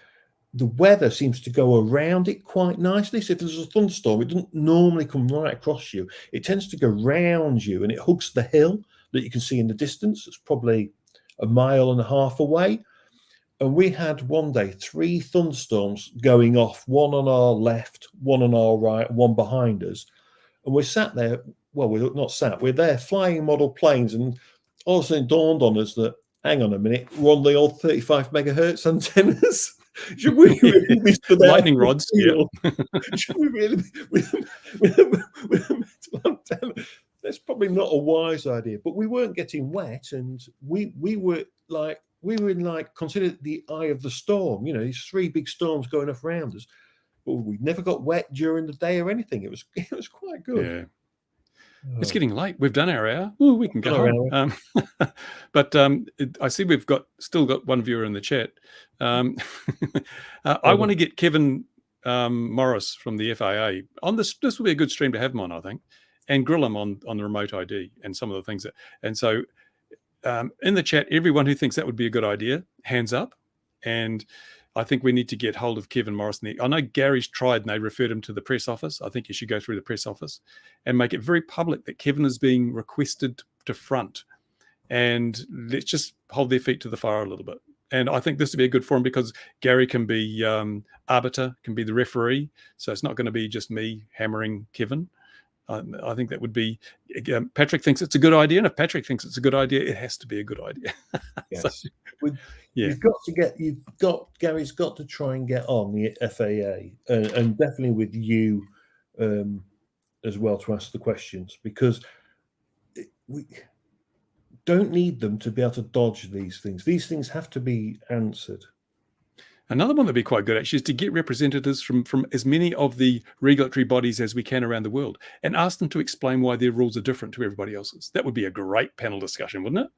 the weather seems to go around it quite nicely. So if there's a thunderstorm, it doesn't normally come right across you. It tends to go round you and it hugs the hill that you can see in the distance. It's probably 1.5 miles away. And we had one day 3 thunderstorms going off, one on our left, one on our right, one behind us. And we sat there, well, we're not sat, we're there flying model planes, and all of a sudden it dawned on us that, hang on a minute, we're on the old 35 megahertz antennas. Should we really be lightning rods? Yeah. Should we really be with a metal antenna? That's probably not a wise idea. But we weren't getting wet, and we were in considered the eye of the storm. These 3 big storms going off around us. But we never got wet during the day or anything. It was quite good. Yeah. It's getting late. We've done our hour. Ooh, we can go home. But I see we've still got one viewer in the chat. I want to get Kevin Morris from the FAA on this. This will be a good stream to have him on, I think, and grill him on the remote ID and some of the things and so in the chat, everyone who thinks that would be a good idea, hands up. And I think we need to get hold of Kevin Morris. I know Gary's tried and they referred him to the press office. I think you should go through the press office and make it very public that Kevin is being requested to front. And let's just hold their feet to the fire a little bit. And I think this would be a good forum because Gary can be arbiter, can be the referee. So it's not going to be just me hammering Kevin. I think that would be, Patrick thinks it's a good idea. And if Patrick thinks it's a good idea, it has to be a good idea. Yes. Gary's got to try and get on the FAA and definitely with you as well to ask the questions, because we don't need them to be able to dodge these things. These things have to be answered. Another one that'd be quite good actually is to get representatives from as many of the regulatory bodies as we can around the world and ask them to explain why their rules are different to everybody else's. That would be a great panel discussion, wouldn't it?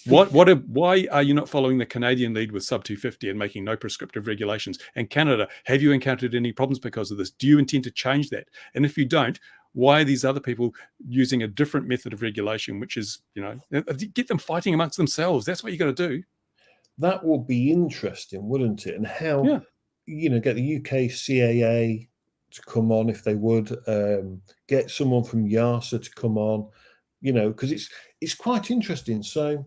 Why are you not following the Canadian lead with sub 250 and making no prescriptive regulations? And Canada, have you encountered any problems because of this? Do you intend to change that? And if you don't, why are these other people using a different method of regulation, which is, get them fighting amongst themselves. That's what you got to do. That would be interesting, wouldn't it? And how, get the UK CAA to come on if they would, get someone from YASA to come on, because it's quite interesting. So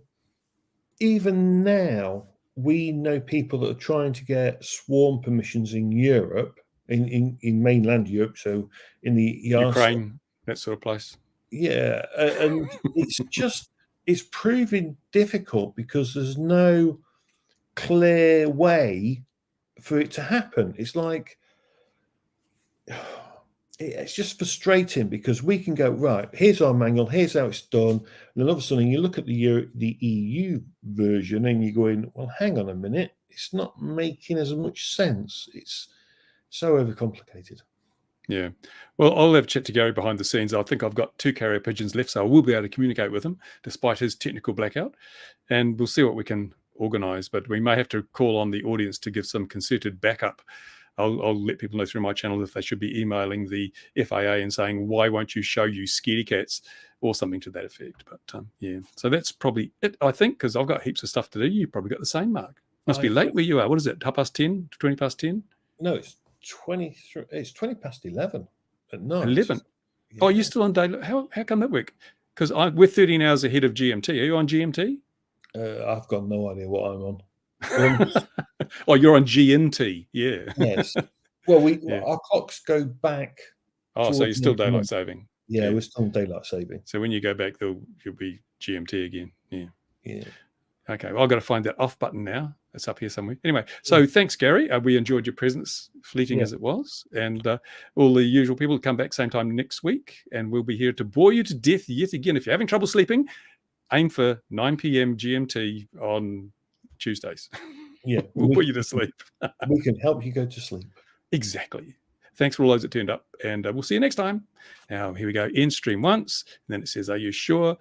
even now, we know people that are trying to get swarm permissions in Europe, in mainland Europe, so in the YASA, Ukraine, that sort of place. Yeah, and it's proving difficult because there's no clear way for it to happen. It's like it's just frustrating because we can go, right, here's our manual, here's how it's done. And then all of a sudden you look at the EU version and you're going, well, hang on a minute, it's not making as much sense. It's so overcomplicated. Yeah. Well, I'll have a chat to Gary behind the scenes. I think I've got 2 carrier pigeons left, so I will be able to communicate with him despite his technical blackout. And we'll see what we can organise. But we may have to call on the audience to give some concerted backup. I'll let people know through my channel if they should be emailing the FAA and saying, why won't you show you scaredy cats or something to that effect. But yeah, so that's probably it, I think, because I've got heaps of stuff to do. You've probably got the same, Mark. Must be late where you are. What is it, 10:30, 20 past 10? No, it's 23. It's 20 past 11 at night. 11. Yeah. Oh, you're still on day. How come that work? Because we're 13 hours ahead of GMT. Are you on GMT? I've got no idea what I'm on. Oh, you're on GNT. Yeah. Yes. Well, our clocks go back. Oh, so you're still daylight saving. Yeah, we're still on daylight saving. So when you go back, you'll be GMT again. Yeah. Yeah. Okay. Well, I've got to find that off button now. It's up here somewhere. Anyway, so thanks, Gary. We enjoyed your presence, fleeting as it was. And all the usual people come back same time next week. And we'll be here to bore you to death yet again. If you're having trouble sleeping, aim for 9 p.m. GMT on Tuesdays. Yeah. We'll put you to sleep. We can help you go to sleep. Exactly. Thanks for all those that turned up. And we'll see you next time. Now, here we go. End stream once. And then it says, are you sure?